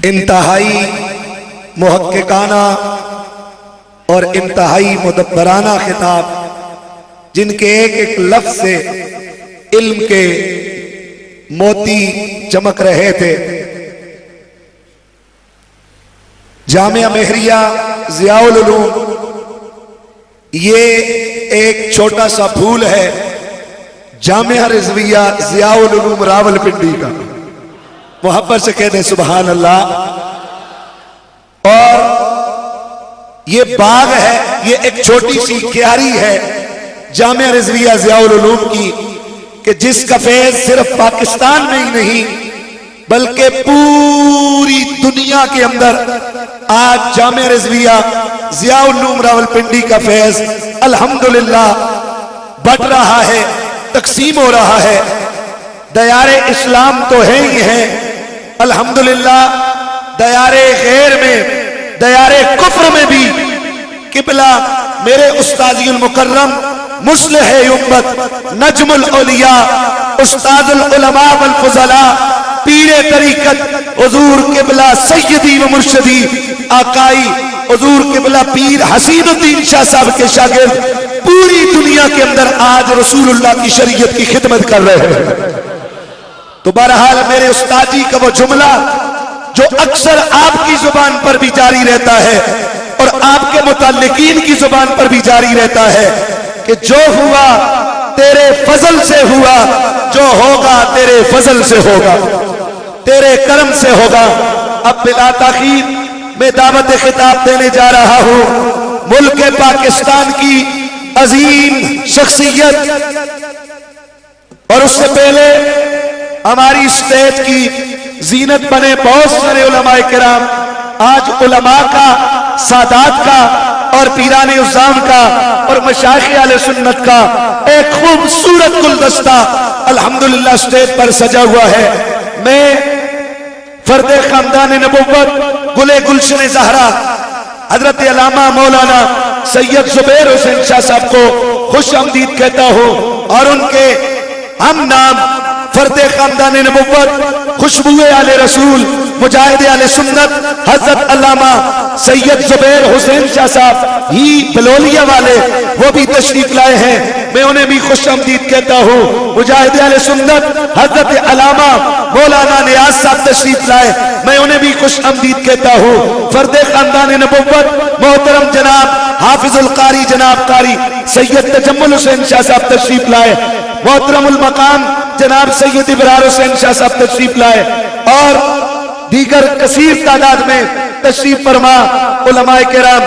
انتہائی محققانہ اور انتہائی مدبرانہ خطاب، جن کے ایک ایک لفظ سے علم کے موتی چمک رہے تھے۔ جامعہ مہریہ ضیاء العلوم یہ ایک چھوٹا سا پھول ہے جامعہ رضویہ ضیاء العلوم راولپنڈی کا۔ محبت سے کہہ دیں سبحان اللہ۔ اور یہ باغ ہے، یہ ایک چھوٹی سی کیاری ہے جامعہ رضویہ ضیاء العلوم کی، کہ جس کا فیض صرف پاکستان میں ہی نہیں بلکہ پوری دنیا کے اندر آج جامعہ رضویہ ضیاء العلوم راولپنڈی کا فیض الحمدللہ بڑھ رہا ہے، تقسیم ہو رہا ہے۔ دیار اسلام تو ہے ہی ہے، الحمدللہ دیار غیر میں، دیار کفر میں بھی قبلہ میرے استاذی المکرم مصلح امت نجم الاولیاء استاد العلماء والفضلاء پیر طریقت حضور قبلہ سیدی و مرشدی آقائی حضور قبلہ پیر حسین الدین شاہ صاحب کے شاگرد پوری دنیا کے اندر آج رسول اللہ کی شریعت کی خدمت کر رہے ہیں۔ تو بہرحال میرے استاد جی کا وہ جملہ جو اکثر آپ کی زبان پر بھی جاری رہتا ہے اور آپ کے متعلقین کی زبان پر بھی جاری رہتا ہے کہ جو ہوا تیرے فضل سے ہوا، جو ہوگا تیرے فضل سے ہوگا، تیرے کرم سے ہوگا۔ اب بلا تاخیر میں دعوت خطاب دینے جا رہا ہوں ملک پاکستان کی عظیم شخصیت، اور اس سے پہلے ہماری اسٹیج کی زینت بنے بہت سارے علماء کرام۔ آج علماء کا، سادات کا اور پیران عظام کا اور مشائخ اہل سنت کا ایک خوبصورت گلدستہ الحمدللہ اسٹیج پر سجا ہوا ہے۔ میں فرد خاندان نبوت گلے گلشن زہرا حضرت علامہ مولانا سید زبیر حسین شاہ صاحب کو خوش آمدید کہتا ہوں، اور ان کے ہم نام فرد خاندان نبوت خوشبو آل رسول مجاہد آل سنت حضرت علامہ سید زبیر حسین شاہ صاحب ہی بلولیا والے وہ بھی تشریف لائے ہیں، میں انہیں بھی خوش آمدید کہتا ہوں۔ مجاہد آل سنت حضرت علامہ مولانا نیاز صاحب تشریف لائے، میں انہیں بھی خوش آمدید کہتا ہوں۔ فرد خاندان نبوت محترم جناب حافظ القاری جناب قاری سید تجمل حسین شاہ صاحب تشریف لائے، محترم المقام جناب سید ابرار حسین شاہ صاحب تشریف لائے، اور دیگر کثیر تعداد میں تشریف فرما علماء کرام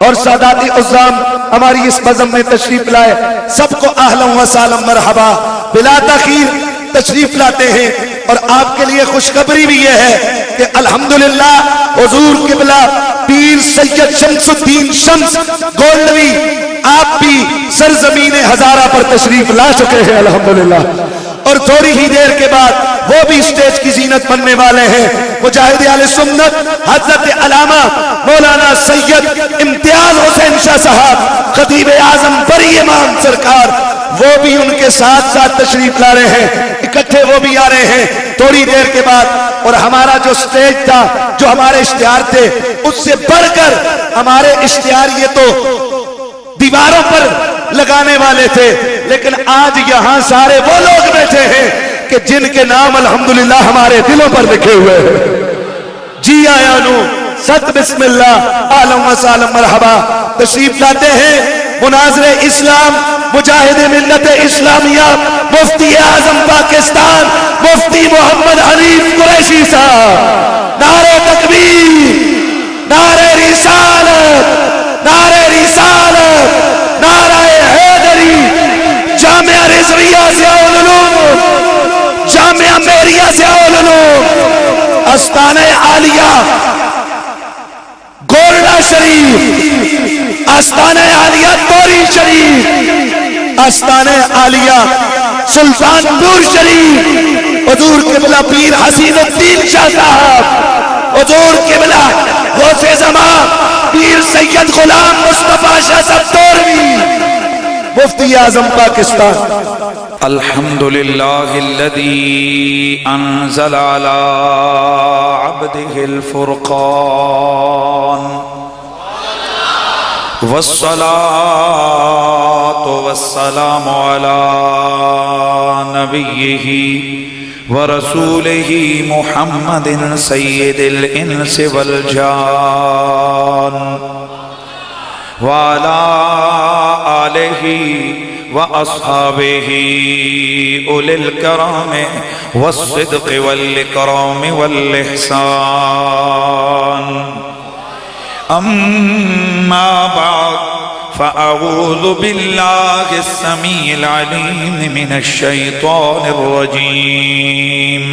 اور سادات عظام ہماری اس بزم میں تشریف لائے۔ سب کو اہلا و سہلا مرحبا بلا تاخیر تشریف لاتے ہیں۔ اور آپ کے لیے خوشخبری بھی یہ ہے کہ الحمدللہ حضور قبلہ پیر سید شمس الدین شمس گولوی آپ بھی سرزمین ہزارہ پر تشریف لا چکے ہیں الحمدللہ، اور تھوڑی ہی دیر کے بعد وہ بھی اسٹیج کی زینت بننے والے ہیں۔ مجاہد اہل سنت حضرت علامہ مولانا سید امتیاز حسین شاہ صاحب خطیب اعظم بری امام سرکار وہ بھی ان کے ساتھ ساتھ تشریف لا رہے ہیں، اکٹھے وہ بھی آ رہے ہیں تھوڑی دیر کے بعد۔ اور ہمارا جو اسٹیج تھا، جو ہمارے اشتہار تھے، اس سے بڑھ کر ہمارے اشتہار یہ تو دیواروں پر لگانے والے تھے، لیکن آج یہاں سارے وہ لوگ بیٹھے ہیں کہ جن کے نام الحمدللہ ہمارے دلوں پر لکھے ہوئے ہیں۔ جی آیا نو ست بسم اللہ عالم و سالم مرحبا تشریف لاتے ہیں مناظر اسلام مجاہد ملت اسلامیہ مفتی اعظم پاکستان مفتی محمد حنیف قریشی صاحب۔ نعرہ تکبیر، نعرہ رسالت، نعرہ رسالت، نعرہ حیدری۔ جامعہ رضویہ ضیاء العلوم، جامعہ مہریہ ضیاء العلوم، آستانہ عالیہ گولڈا شریف، آستانہ عالیہ توری شریف، آستانہ عالیہ سلطان پور شریف، حضور قبلہ پیر حسین الدین شاہ صاحب، حضور قبلہ غوث زمان پیر سید غلام مصطفیٰ شاہ صاحب توروی، مفتی اعظم پاکستان۔ الحمدللہ الذی انزل علی عبد عبده الفرقان والصلاة والسلام على نبيه ورسوله محمد سيد الإنس والجان وعلى آله وأصحابه أولي الكرم والصدق والإكرام والإحسان أما بعد فأعوذ بالله السميع العليم من الشيطان الرجيم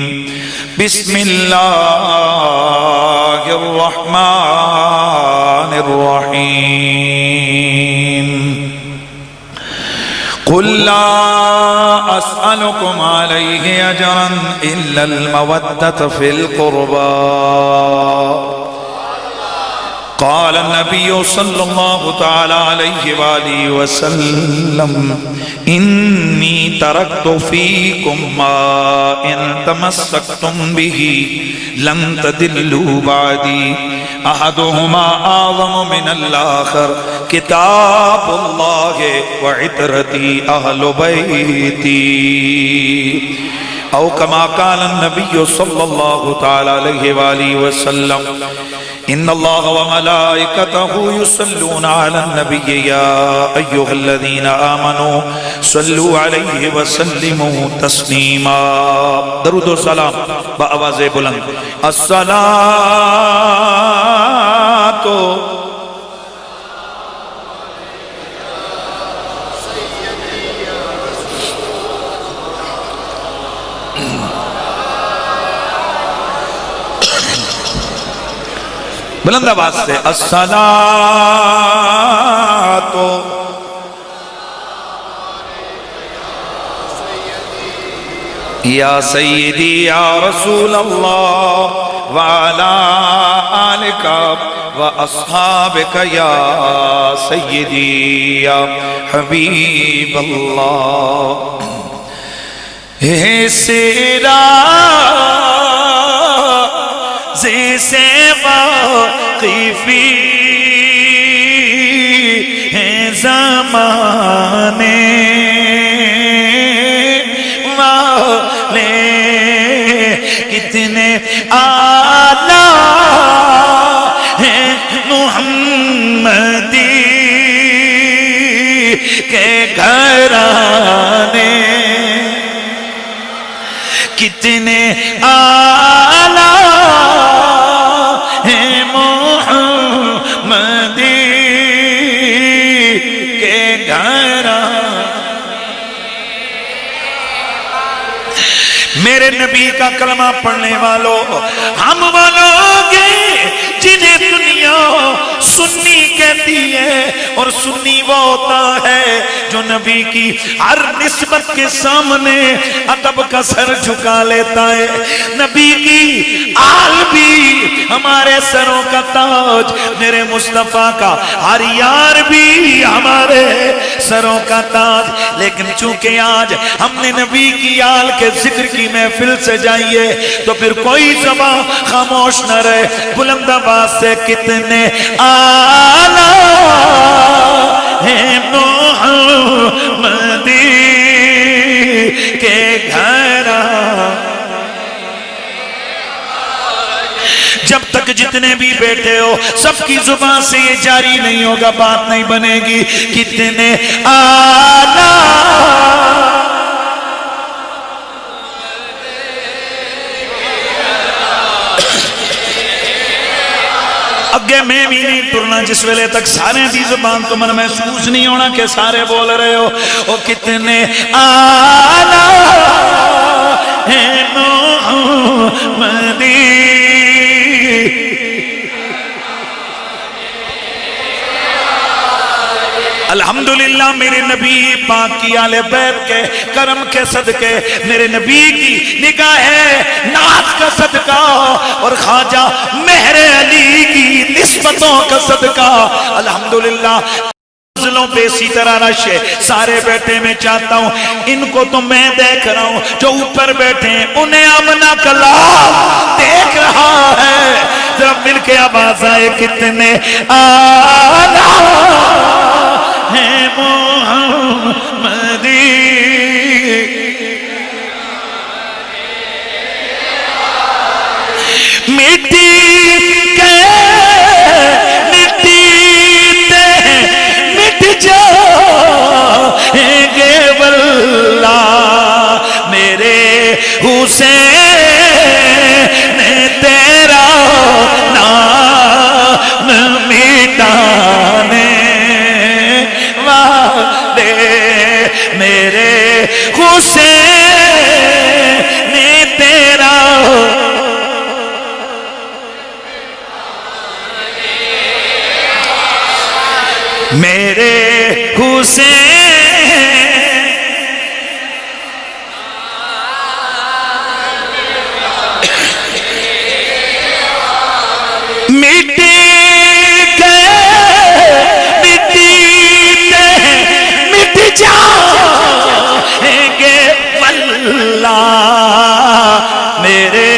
بسم الله الرحمن الرحيم قل لا أسألكم عليه أجرا إلا المودة في القربى قال النبي صلى الله تعالى عليه وآله وسلم إني تركت فيكم ما إن تمسكتم به لن تضلوا بعدي أحدهما أعظم من الآخر كتاب الله وعترتي أهل بيتي أو كما قال النبي صلى الله تعالى عليه وآله وسلم إن الله وملائكته يصلون على النبي يا أيها الذين آمنوا صلوا عليه وسلموا تسليما درود و سلام بآواز بلند الصلاة بلند آواز سے الصلاۃ یا سیدی یا رسول اللہ وعلا آلک واصحابک یا سیدی یا حبیب اللہ سیرا سے واقفی ہیں زمانے والے کتنے اعلیٰ ہیں محمدی کے گھرانے کتنے اعلیٰ میرے نبی کا کلمہ پڑھنے والوں ہم والوں گے جنہیں دنیا سنی کہتی ہے اور سنی وہ ہوتا ہے جو نبی کی ہر نسبت کے سامنے ادب کا سر جھکا لیتا ہے نبی کی آل بھی ہمارے سروں کا تاج میرے مصطفیٰ کا ہر یار بھی ہمارے سروں کا تاج لیکن چونکہ آج ہم نے نبی کی آل کے ذکر کی محفل سے جائیے تو پھر کوئی زبان خاموش نہ رہے بلند آواز سے کتنے اعلیٰ ہیں محمدی کے گھرانے جب تک جتنے بھی بیٹھے ہو سب کی زبان سے یہ جاری نہیں ہوگا بات نہیں بنے گی کتنے اعلیٰ اگے میں بھی نہیں ٹرنا جس ویلے تک سارے دی زبان تو من محسوس نہیں ہونا کہ سارے بول رہے ہو او کتنے اعلیٰ ہیں محمدی الحمدللہ میرے نبی پاک کی آل بیت کے کرم کے صدقے میرے نبی کی نگاہ ناز کا صدقہ اور خواجہ مہر علی کی نسبتوں کا صدقہ الحمدللہ منزلوں پہ اسی طرح رش ہے سارے بیٹھے میں چاہتا ہوں ان کو تو میں دیکھ رہا ہوں جو اوپر بیٹھے ہیں انہیں امنا کلام دیکھ رہا ہے مل کے آواز آئے کتنے آلہ ہے محمدی مٹی کے مٹی تے مٹ جائیں گے واللہ میرے حسین تیرا نام مٹانے والے میرے حسین تیرا میرے حسین مٹی کے مٹی تے مٹ جائیں گے واللہ میرے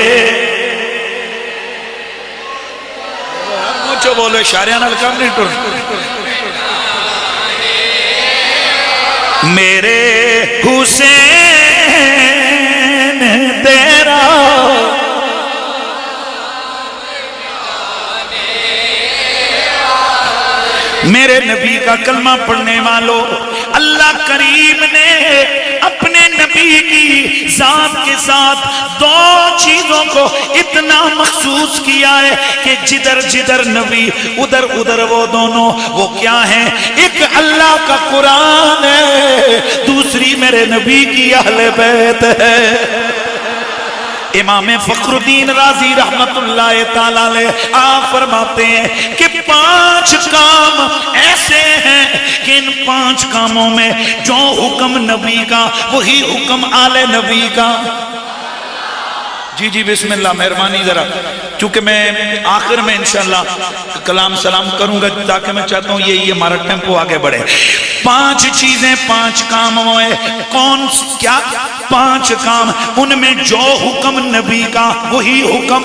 مجھے بولو اشاریاں نال کم نہیں ٹر میرے حسین تیرا میرے نبی کا کلمہ پڑھنے والوں اللہ کریم نے اپنے نبی کی ذات کے ساتھ دو چیزوں کو اتنا مخصوص کیا ہے کہ جدھر جدھر نبی ادھر ادھر وہ دونوں وہ کیا ہیں ایک اللہ کا قرآن ہے دوسری میرے نبی کی اہل بیت ہے امام فخر الدین رازی رحمت اللہ تعالی علیہ آپ فرماتے ہیں کہ 5 کام ایسے ہیں کہ ان 5 کاموں میں جو حکم نبی کا وہی حکم آل نبی کا جی بسم اللہ مہربانی ذرا چونکہ میں آخر میں انشاءاللہ کلام سلام کروں گا تاکہ میں چاہتا ہوں یہ ہمارا ٹیمپو آگے بڑھے 5 چیزیں 5 کام ہوئے کون کیا 5 کام ان میں جو حکم نبی کا وہی حکم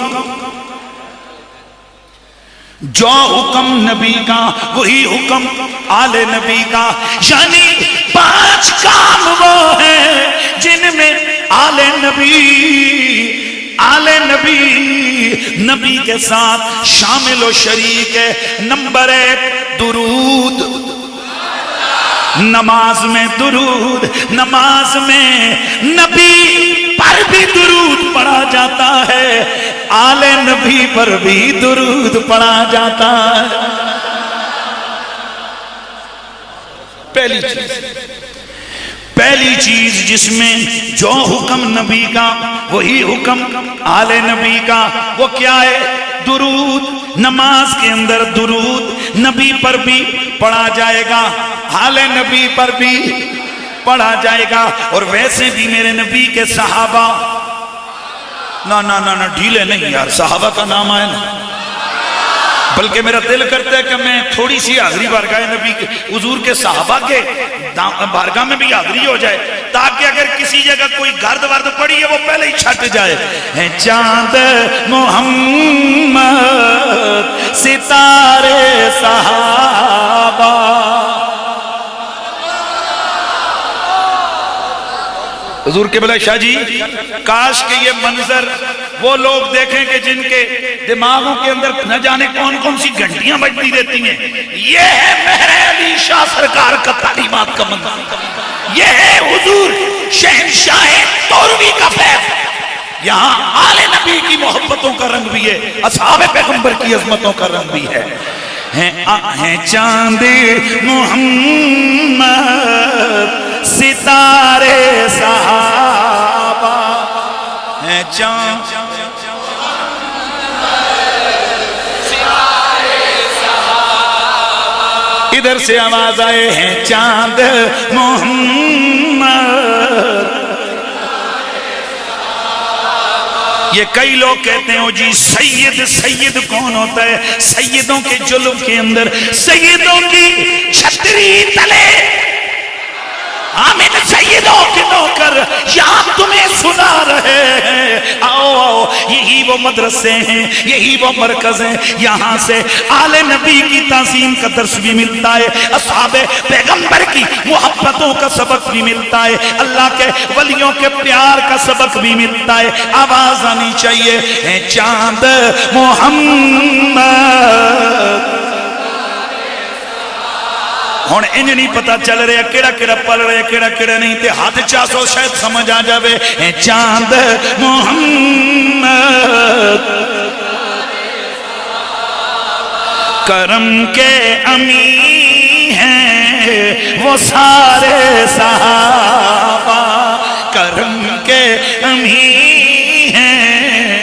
جو حکم نبی کا وہی حکم آل نبی کا یعنی 5 کام وہ ہیں جن میں آل نبی نبی کے ساتھ شامل و شریک ہے نمبر 1 درود نماز میں درود نماز میں نبی پر بھی درود پڑھا جاتا ہے آل نبی پر بھی درود پڑھا جاتا ہے پہلی چیز جس میں جو حکم نبی کا وہی حکم آل نبی کا وہ کیا ہے درود نماز کے اندر درود نبی پر بھی پڑھا جائے گا آل نبی پر بھی پڑھا جائے گا اور ویسے بھی میرے نبی کے صحابہ نہ ڈھیلے نہیں یار صحابہ کا نام آئے نا بلکہ میرا دل کرتا ہے کہ میں تھوڑی سی حاضری بارگاہ نبی کے حضور کے صحابہ کے بارگاہ میں بھی حاضری ہو جائے تاکہ اگر کسی جگہ کوئی گرد ورد پڑی ہے وہ پہلے ہی چھٹ جائے ہے چاند محمد ستارے صحابہ حضور قبلہ شاہ جی کاش کہ یہ منظر وہ لوگ دیکھیں کہ جن کے دماغوں کے اندر نہ جانے کون کون سی گھنٹیاں بجتی رہتی ہیں یہ ہے مہر علی شاہ سرکار کا تعلیمات کا منظر یہ ہے حضور شہنشاہ توروی کا فیض یہاں آل نبی کی محبتوں کا رنگ بھی ہے اصحاب پیغمبر کی عظمتوں کا رنگ بھی ہے چاند محمد ستارے صحابہ ہیں چاند ادھر سے آواز آئے ہیں چاند محمد یہ کئی لوگ کہتے ہیں جی سید کون ہوتا ہے سیدوں کے جلوہ کے اندر سیدوں کی چھتری تلے ہم ان سیدوں کے نوکر یہاں تمہیں سنا رہے ہیں. آؤ آؤ, یہی وہ مدرسے ہیں, یہی وہ مرکز ہیں, یہاں سے آل نبی کی تعظیم کا درس بھی ملتا ہے, اصحاب پیغمبر کی محبتوں کا سبق بھی ملتا ہے, اللہ کے ولیوں کے پیار کا سبق بھی ملتا ہے. آواز آنی چاہیے, اے چاند محمد. ہون انج نہیں پتا چل رہا کیڑا کیڑا پل رہا کیڑا کیڑا نہیں, تے ہاتھ چاسو شاید سمجھ آ جاوے. اے چاند محمد کرم کے امی ہیں وہ سارے صحابہ, کرم کے امی ہیں.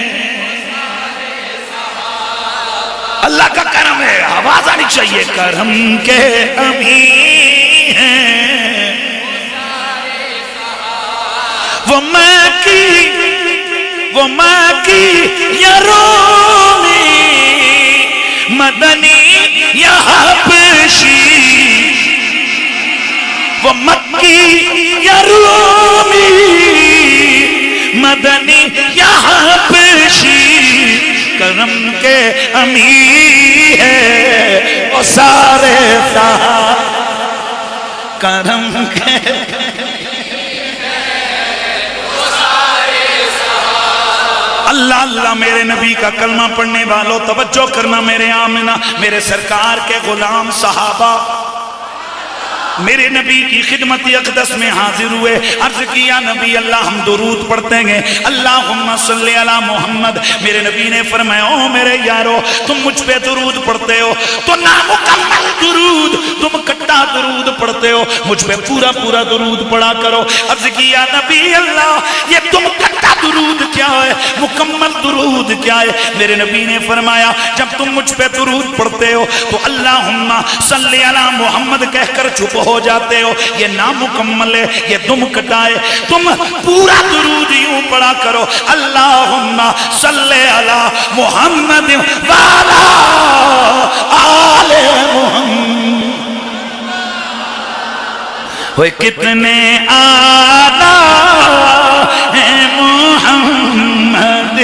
اللہ کا کرم ہے, آواز آنی چاہیے, کرم کے امی ہیں وہ ماں کی یا رومی مدنی یا حبشی, وہ مکی یا رومی مدنی یا حبشی, کرم کے امی ہے وہ سارے صحابہ, کرم کے اللہ اللہ. میرے نبی کا کلمہ پڑھنے والوں توجہ کرنا, میرے آمنہ میرے سرکار کے غلام صحابہ میرے نبی کی خدمت اقدس میں حاضر ہوئے. عرض کیا نبی اللہ ہم درود پڑھتے ہیں, اللہم صلی علی محمد. میرے نبی نے فرمایا او میرے یارو, تم مجھ پہ درود پڑھتے ہو تو نامکمل درود, تم کٹا درود پڑھتے ہو, مجھ پہ پورا پورا درود پڑھا کرو. عرض کیا نبی اللہ یہ تم کٹا درود کیا ہے, مکمل درود کیا ہے؟ میرے نبی نے فرمایا جب تم مجھ پہ درود پڑھتے ہو تو اللہم صلی علی محمد کہہ کر چپ ہو جاتے ہو, یہ نامکمل ہے, یہ دم کٹائے. تم پورا درود یوں پڑھا کرو, اللہم صلی علی محمد وعلی آل محمد. وہ کتنے آلہ ہیں محمد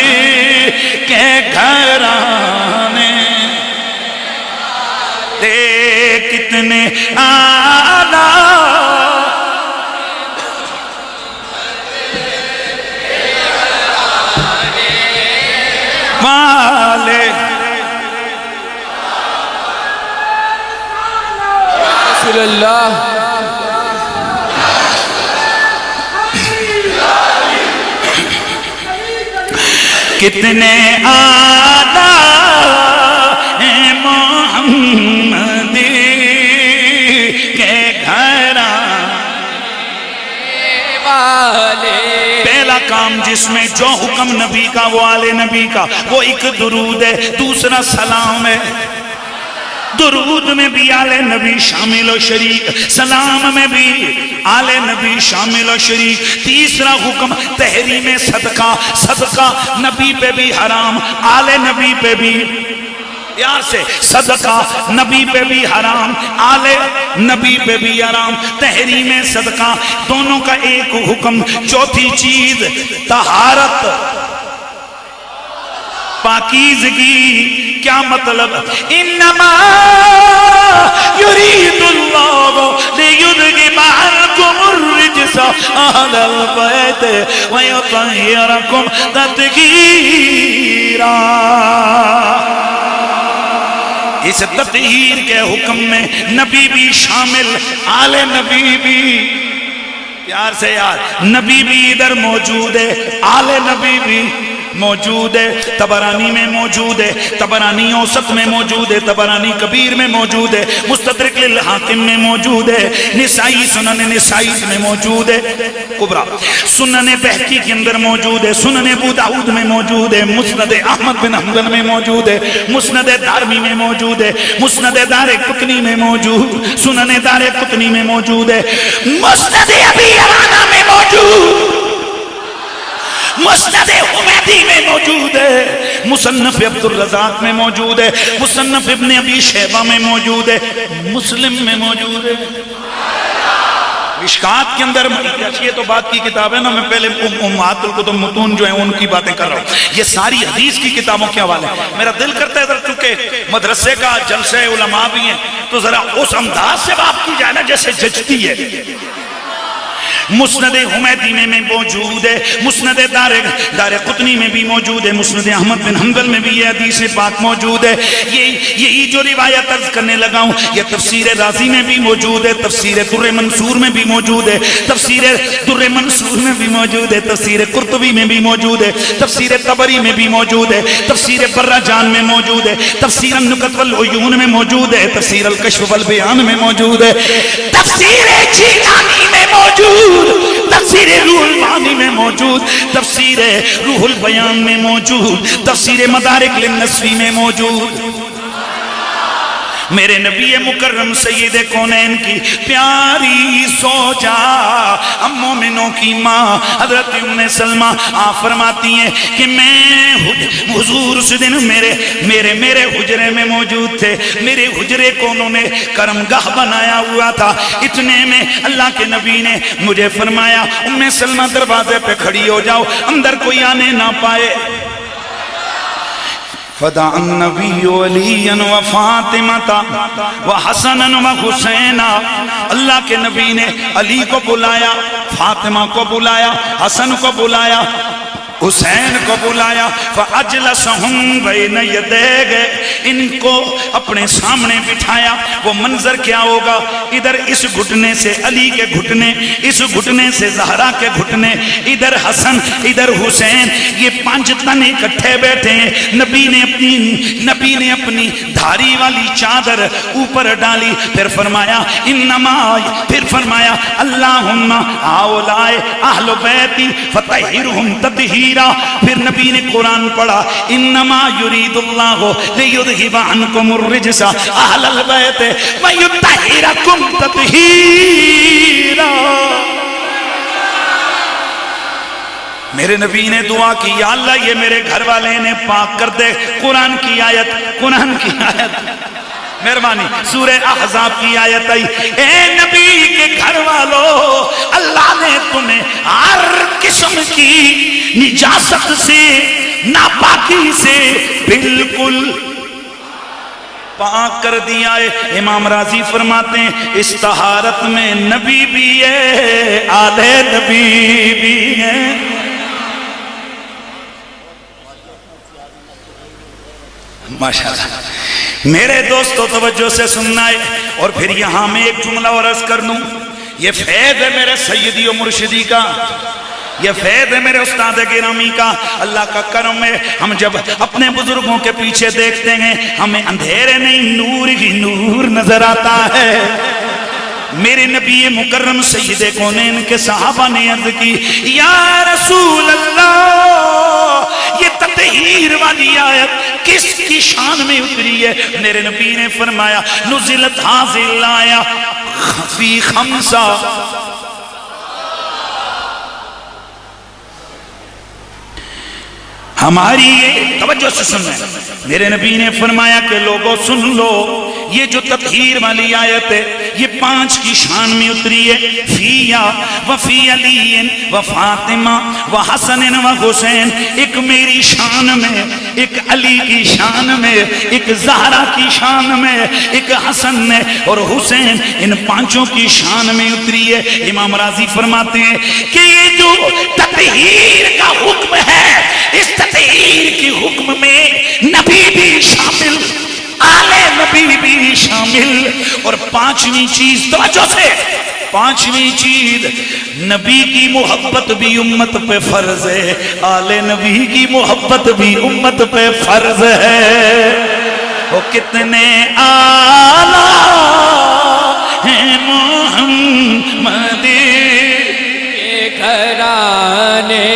کے گھرانے, کتنے آلہ والے. رسول اللہ کتنے آلہ ہیں محمد کے گھرانے والے. پہلا کام جس میں جو حکم نبی کا وہ آل نبی کا, وہ ایک درود ہے, دوسرا سلام ہے. درود میں بھی آل نبی شامل و شریک, سلام میں بھی آل نبی شامل و شریک. تیسرا حکم تحریم صدقہ, صدقہ نبی پہ بھی حرام, آل نبی پہ بھی, پیار سے, صدقہ نبی پہ بھی حرام, آل نبی پہ بھی حرام. تحریم صدقہ دونوں کا ایک حکم. چوتھی چیز طہارت, پاکیزگی. کیا مطلب؟ انما یرید اللہ لیذہب عنکم الرجس اہل البیت ویطہرکم تطہیرا. اس تطہیر کے حکم میں نبی بھی شامل, آل نبی بھی. پیار سے یار, نبی بھی ادھر موجود ہے, آل نبی بھی موجود ہے. طبرانی میں موجود ہے, طبرانی اوسط میں موجود ہے, طبرانی کبیر میں موجود ہے, مستدرک للحاکم میں موجود ہے, نسائی سنن نسائی میں موجود ہے, کبرا سنن بہقی کے اندر موجود ہے, سنن ابو داؤد میں موجود ہے, مسند احمد بن حنبل میں موجود ہے, مسند دارمی میں موجود ہے, مسند دار قطنی میں موجود, سنن دار قطنی میں موجود ہے, مسند ابی عوانہ میں موجود, مسند حمیدی میں موجود ہے, مصنف عبد الرزاق میں موجود ہے, مصنف ابن ابی شیبہ میں موجود ہے, مسلم میں موجود ہے. مشکات کے اندر یہ تو بات کی کتاب ہے نا، میں پہلے امہات الکتب متون جو ہیں ان کی باتیں کر رہا ہوں، یہ ساری حدیث کی کتابوں کے حوالے ہیں۔ میرا دل کرتا ہے ادھر چونکہ مدرسے کا جلسہ علماء بھی ہیں تو ذرا اس انداز سے بات کی جائے نا جیسے جچتی ہے۔ مسند حمیدی میں موجود ہے، مسند دار قطنی میں بھی موجود ہے، مسند احمد بن حنبل میں بھی یہ حدیث پاک موجود ہے۔ یہی جو روایت عرض کرنے لگا ہوں یہ تفسیر رازی میں بھی موجود ہے، تفسیر در منصور میں بھی موجود ہے، تفسیر در منصور میں بھی موجود ہے، تفسیر قرطبی میں بھی موجود ہے، تفسیر طبری میں بھی موجود ہے، تفسیر براجان میں موجود ہے، تفسیر النکت والعیون میں موجود ہے، تفسیر الکشف والبیان میں موجود ہے، تفسیر جیلانی میں موجود، تفسیر روح المعانی میں موجود، تفسیر روح البیان میں موجود، تفسیر مدارک للنصفی میں موجود۔ میرے نبی مکرم سید کونین کی پیاری زوجہ ام مومنوں کی ماں حضرت ام سلمہ آپ فرماتی ہیں کہ میں حضور اس دن میرے حجرے میں موجود تھے، میرے حجرے کو انہوں نے کرمگاہ بنایا ہوا تھا، اتنے میں اللہ کے نبی نے مجھے فرمایا ام سلمہ دروازے پہ کھڑی ہو جاؤ، اندر کوئی آنے نہ پائے۔ فدع النبی علیاً و فاطمہ و حسناً و حسینہ، اللہ کے نبی نے علی کو بلایا، فاطمہ کو بلایا، حسن کو بلایا، حسین کو بلایا، فاجلسہم بین یدیہ، ان کو اپنے سامنے بٹھایا۔ وہ منظر کیا ہوگا، ادھر اس گھٹنے سے علی کے گھٹنے، اس گھٹنے سے زہرا کے گھٹنے، ادھر حسن ادھر حسین، یہ 5 تن اکٹھے بیٹھے ہیں۔ نبی نے اپنی دھاری والی چادر اوپر ڈالی، پھر فرمایا اللہم ہؤلاء اہل بیتی فطہرہم تطہیرا۔ پھر نبی نے قرآن پڑھا انما یرید اللہ لیذہب عنکم الرجس اہل البیت ویطہرکم تطہیرا۔ میرے نبی نے دعا کی یا اللہ یہ میرے گھر والے نے پاک کر دے۔ قرآن کی آیت مہربانی سورہ احزاب کی آیت آئی، اے نبی کے گھر والوں اللہ نے تمہیں ہر قسم کی نجاست سے ناپاکی سے بالکل پاک کر دیا ہے۔ امام راضی فرماتے ہیں اس طہارت میں نبی بھی ہے، آل نبی بھی ہے۔ ماشاءاللہ میرے دوستو توجہ سے سننا ہے، اور پھر یہاں میں ایک جملہ اور عرض کر دوں، یہ فیض ہے میرے سیدی و مرشدی کا، یہ فیض ہے میرے استاد گرامی کا، اللہ کا کرم ہے۔ ہم جب اپنے بزرگوں کے پیچھے دیکھتے ہیں ہمیں اندھیرے نہیں نور ہی نور نظر آتا ہے۔ میرے نبی مکرم سید کونین کے صحابہ نے عرض کی یا رسول اللہ یہ تطہیر والی آیت کس کی شان میں اتری ہے؟ میرے نبی نے فرمایا نزلت حاضر لایا فی خمسہ، ہماری توجہ سے سننا ہے، میرے نبی نے فرمایا کہ لوگوں سن لو، یہ جو تطہیر والی آیت ہے یہ 5 کی شان میں اتری ہے، فیہ وفی علی و فاطمہ و حسن و حسین، ایک میری شان میں، ایک علی کی شان میں، ایک زہرا کی شان میں، ایک حسن میں اور حسین، ان 5 کی شان میں اتری ہے۔ امام راضی فرماتے ہیں کہ یہ جو تطہیر کا حکم ہے اس تطہیر کی حکم میں نبی بھی شامل، آل نبی بھی شامل، اور 5ویں چیز توجہ سے، 5ویں چیز نبی کی محبت بھی امت پہ فرض ہے، آل نبی کی محبت بھی امت پہ فرض ہے۔ وہ کتنے آلہ ہیں محمد کے گھرانے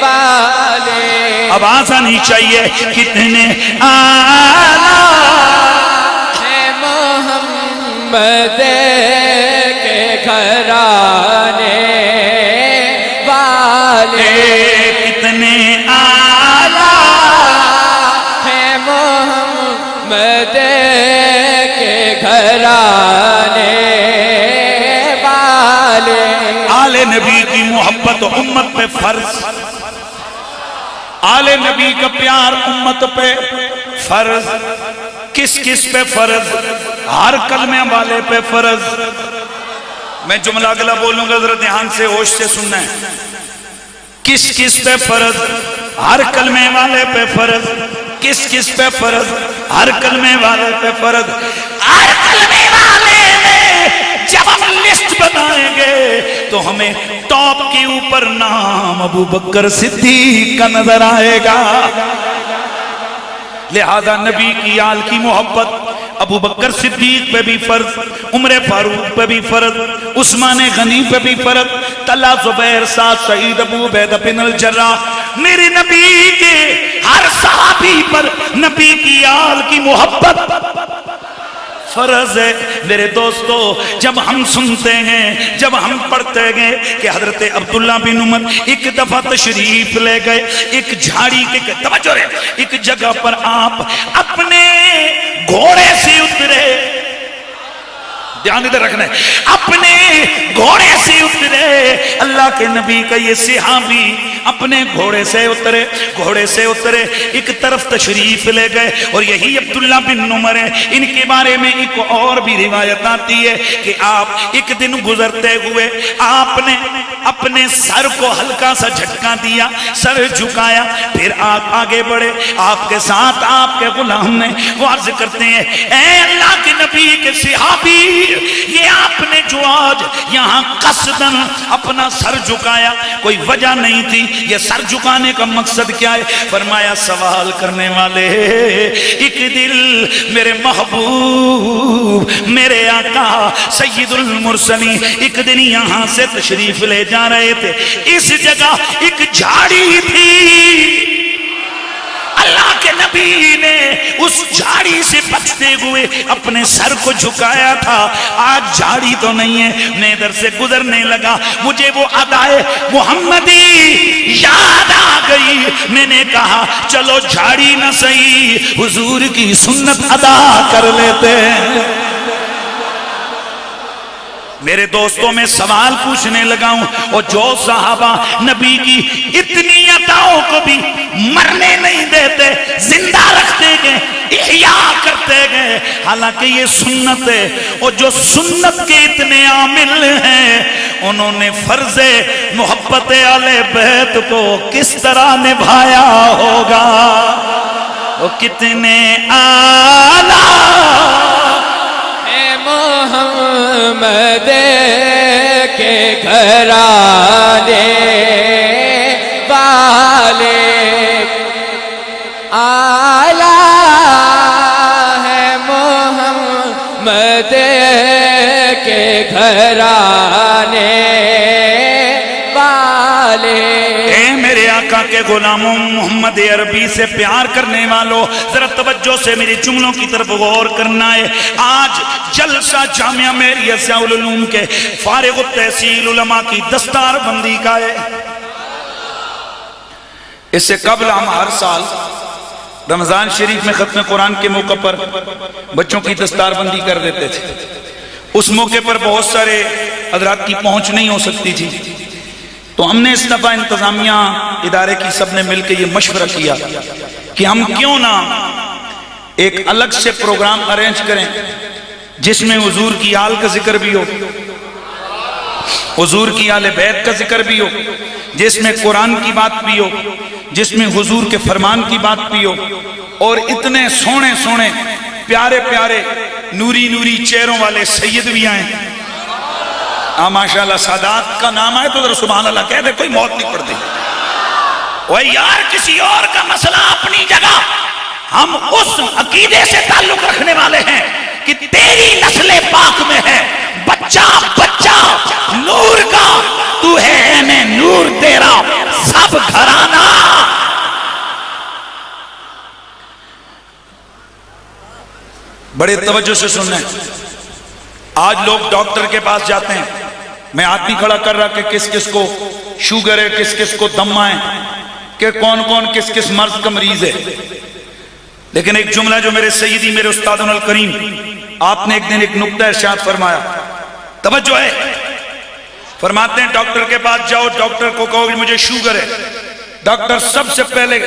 والے، آواز آنی چاہیے، کتنے آلہ ہیں محمد کے گھرانے والے، کتنے آلہ ہیں محمد کے گھرانے والے۔ نبی کی محبت امت پہ فرض، آل نبی کا پیار امت پہ فرض. کس کس پہ فرض؟ ہر کلمے والے پہ فرض. میں جملہ اگلا بولوں گا، ذرا دھیان سے ہوش سے سننا ہے. کس کس پہ فرض؟ ہر کلمے والے پہ فرض. کس کس پہ فرض؟ ہر کلمے والے پہ فرض. ہر کلمے والے میں جب ہم لسٹ بنائیں گے تو ہمیں ٹاپ کے اوپر نام ابو بکر صدیق کا نظر آئے گا. لہذا نبی کی آل کی محبت ابو بکر صدیق پہ بھی فرض، عمر فاروق پہ بھی فرض، عثمان غنی پہ بھی فرض، طلحہ زبیر سعد سعید ابو عبیدہ بن الجراح. میرے نبی کے ہر صحابی پر نبی کی آل کی محبت فرض ہے. میرے دوستو، جب ہم سنتے ہیں، جب ہم پڑھتے گئے کہ حضرت عبداللہ بن عمر ایک دفعہ تشریف لے گئے ایک جھاڑی کے توجہ رہے، ایک جگہ پر آپ اپنے گھوڑے سے اترے، دھیان ادھر رکھنا ہے، اپنے گھوڑے سے اترے. اللہ کے نبی کا یہ صحابی اپنے گھوڑے سے اترے ایک طرف تشریف لے گئے. اور یہی عبداللہ بن عمر ہے. ان کے بارے میں ایک اور بھی روایت آتی ہے کہ آپ ایک دن گزرتے ہوئے آپ نے اپنے سر کو ہلکا سا جھٹکا دیا، سر جھکایا، پھر آپ آگے بڑھے. آپ کے ساتھ آپ کے غلام نے وہ عرض کرتے ہیں، اے اللہ کے نبی کے صحابی، یہ آپ نے جو آج یہاں قصداً اپنا سر جھکایا، کوئی وجہ نہیں تھی، یہ سر جھکانے کا مقصد کیا ہے؟ فرمایا، سوال کرنے والے، ایک دل میرے محبوب میرے آقا سید المرسلین ایک دن یہاں سے تشریف لے جا رہے تھے. اس جگہ ایک جھاڑی تھی، اللہ کے نبی نے اس جھاڑی سے بچتے ہوئے اپنے سر کو جھکایا تھا. آج جھاڑی تو نہیں ہے. میں ادھر سے گزرنے لگا، مجھے وہ ادائے محمدی یاد آ گئی. میں نے کہا چلو جھاڑی نہ صحیح، حضور کی سنت ادا کر لیتے ہیں. میرے دوستوں میں سوال پوچھنے لگا ہوں، اور جو صحابہ نبی کی اتنی عطاؤں کو بھی مرنے نہیں دیتے، زندہ رکھتے گئے، احیاء کرتے گئے، حالانکہ یہ سنت ہے. اور جو سنت کے اتنے عامل ہیں، انہوں نے فرض محبت اہل بیت کو کس طرح نبھایا ہوگا؟ وہ کتنے اعلیٰ محمد کے گھرانے والے آلہ ہے، محمد کے گھرانے والے. اے میرے آقا کے غلاموں، محمد عربی سے پیار کرنے والوں، ذرا توجہ سے میری جملوں کی طرف غور کرنا ہے. آج جلسہ جامعہ ملیہ ضیاء العلوم کے فارغ التحصیل علماء کی دستار بندی کا ہے. اس سے قبل ہم ہر سال رمضان شریف میں ختم قرآن کے موقع پر بچوں کی دستار بندی کر دیتے تھے. اس موقع پر بہت سارے حضرات کی پہنچ نہیں ہو سکتی تھی، تو ہم نے اس دفعہ انتظامیہ ادارے کی سب نے مل کے یہ مشورہ کیا کہ ہم کیوں نہ ایک الگ سے پروگرام ارینج کریں جس میں حضور کی آل کا ذکر بھی ہو، حضور کی آل بیت کا ذکر بھی ہو، جس میں قرآن کی بات بھی ہو، جس میں حضور کے فرمان کی بات بھی ہو، اور اتنے سونے سونے پیارے پیارے نوری نوری چہروں والے سید بھی آئیں. ماشاءاللہ سادات کا نام آئے تو ذرا سبحان اللہ کہہ دے، کوئی موت نہیں پڑتی. وہ یار کسی اور کا مسئلہ اپنی جگہ، ہم اس عقیدے سے تعلق رکھنے والے ہیں کہ تیری نسل پاک میں ہے بچہ بچہ نور کا، تو ہے نور تیرا سب گھرانہ. بڑے توجہ سے سننا ہے. آج لوگ ڈاکٹر کے پاس جاتے ہیں، میں ہاتھ نہیں کھڑا کر رہا کہ کس کس کو شوگر ہے، کس کس کو دمہ ہے، کہ کون کون کس کس مرض کا مریض ہے، لیکن ایک جملہ جو میرے سیدی میرے استادنا الکریم آپ نے ایک دن ایک نقطہ ارشاد فرمایا، توجہ ہے، فرماتے ہیں ڈاکٹر کے پاس جاؤ، ڈاکٹر کو کہو کہ مجھے شوگر ہے. ڈاکٹر سب سے پہلے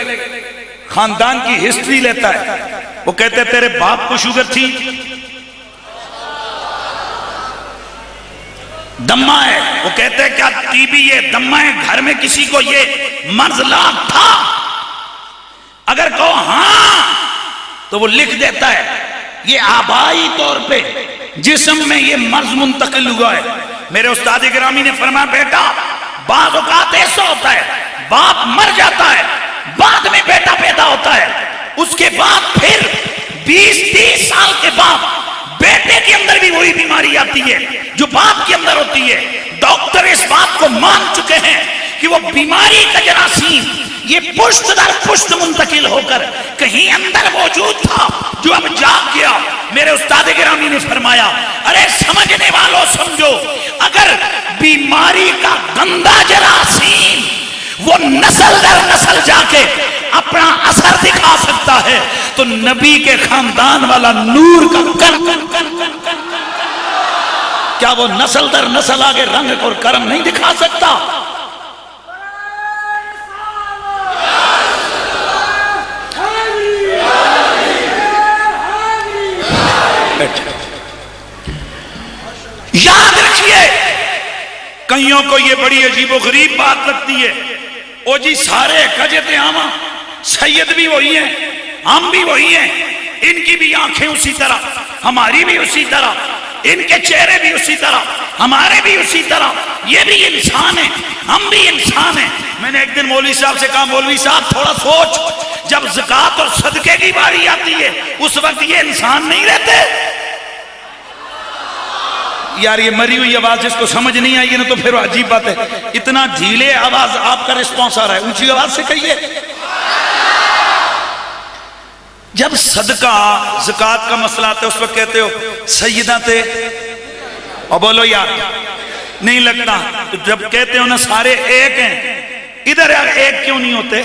خاندان کی ہسٹری لیتا ہے. وہ کہتے ہیں تیرے باپ کو شوگر تھی؟ دمہ ہے. وہ کہتے ہیں کیا ٹی بی ہے، دمہ ہے، گھر میں کسی کو یہ مرض لاحق تھا؟ اگر کہو ہاں تو وہ لکھ دیتا ہے یہ آبائی طور پہ جسم میں یہ مرض منتقل ہوا ہے. میرے استاد گرامی نے فرمایا بیٹا بعض اوقات ایسا ہوتا ہے باپ مر جاتا ہے، بعد میں بیٹا پیدا ہوتا ہے، اس کے بعد پھر 20-30 سال کے بعد بیٹے کے اندر بھی وہی بیماری آتی ہے جو باپ کے اندر ہوتی ہے. ڈاکٹر اس بات کو مان چکے ہیں کہ وہ بیماری کا جراثیم یہ پشت در پشت منتقل ہو کر کہیں اندر موجود تھا جو اب جاگ گیا. میرے استاد گرامی نے فرمایا ارے سمجھنے والوں سمجھو، اگر بیماری کا گندا جراثیم وہ نسل در نسل جا کے اپنا اثر دکھا سکتا ہے تو نبی کے خاندان والا نور کا کیا وہ نسل در نسل آگے رنگ اور کرم نہیں دکھا سکتا؟ یاد رکھیے کئیوں کو یہ بڑی عجیب و غریب بات لگتی ہے، او جی سارے کجتے آما سید بھی وہی ہیں، ہم بھی وہی ہیں، ان کی بھی آنکھیں اسی طرح، ہماری بھی اسی طرح، ان کے چہرے بھی اسی طرح، ہمارے بھی اسی طرح، یہ بھی انسان ہیں، ہم بھی انسان ہیں. میں نے ایک دن مولوی صاحب سے کہا مولوی صاحب تھوڑا سوچ، جب زکوٰۃ اور صدقے کی باری آتی ہے اس وقت یہ انسان نہیں رہتے؟ یار یہ مری ہوئی آواز جس کو سمجھ نہیں آئی ہے نا تو پھر عجیب بات ہے. اتنا ڈھیلے آواز آپ کا رسپانس آ رہا ہے، اونچی آواز سے کہیے. جب صدقہ زکوٰۃ کا مسئلہ آتا ہے اس وقت کہتے ہو سیدہ تھے اور بولو یار نہیں لگتا. جب کہتے ہو نا سارے ایک ہیں، ادھر یار ایک کیوں نہیں ہوتے؟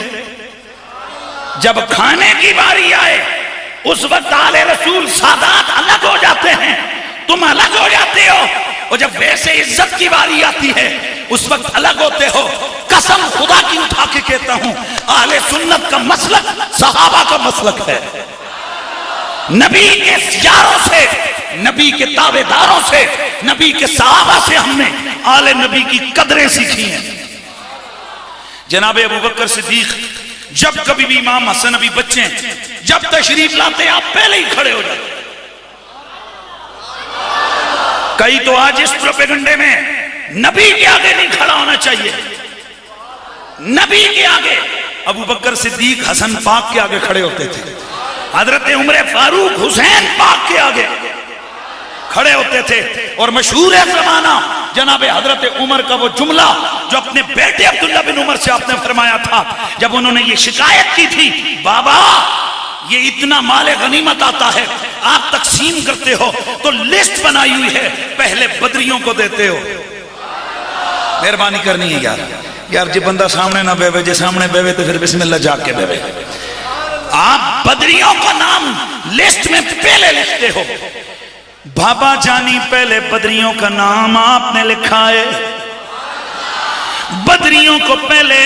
جب کھانے کی باری آئے اس وقت آل رسول سادات الگ ہو جاتے ہیں، تم الگ ہو جاتے ہو، اور جب ویسے عزت کی باری آتی ہے اس وقت الگ ہوتے ہو. قسم خدا کی اٹھا کے کہتا ہوں اہل سنت کا مسلک صحابہ کا مسلک ہے. نبی کے یاروں سے، نبی کے تابع داروں سے، نبی کے صحابہ سے ہم نے آل نبی کی قدریں سیکھی ہیں. جناب ابو بکر صدیق جب کبھی بھی امام حسن ابھی بچے ہیں جب تشریف لاتے آپ پہلے ہی کھڑے ہو جاتے. کئی تو آج اس پروپیگنڈے میں نبی کے آگے نہیں کھڑا ہونا چاہیے، نبی کے آگے. ابو بکر صدیق حسن پاک کے آگے کھڑے ہوتے تھے، حضرت عمر فاروق حسین پاک کے آگے کھڑے ہوتے تھے. اور مشہور ہے زمانہ جناب حضرت عمر کا وہ جملہ جو اپنے بیٹے عبداللہ بن عمر سے آپ نے فرمایا تھا جب انہوں نے یہ شکایت کی تھی بابا یہ اتنا مال غنیمت آتا ہے آپ تقسیم کرتے ہو تو لسٹ بنائی ہوئی ہے پہلے بدریوں کو دیتے ہو. مہربانی کرنی ہے یار جی بندہ سامنے نہ بیوے، جی سامنے بیوے تو پھر بسم اللہ جاگ کے بیوے. آپ بدریوں کا نام لسٹ میں پہلے لکھتے ہو. بابا جانی پہلے بدریوں کا نام آپ نے لکھا ہے. بدریوں کو پہلے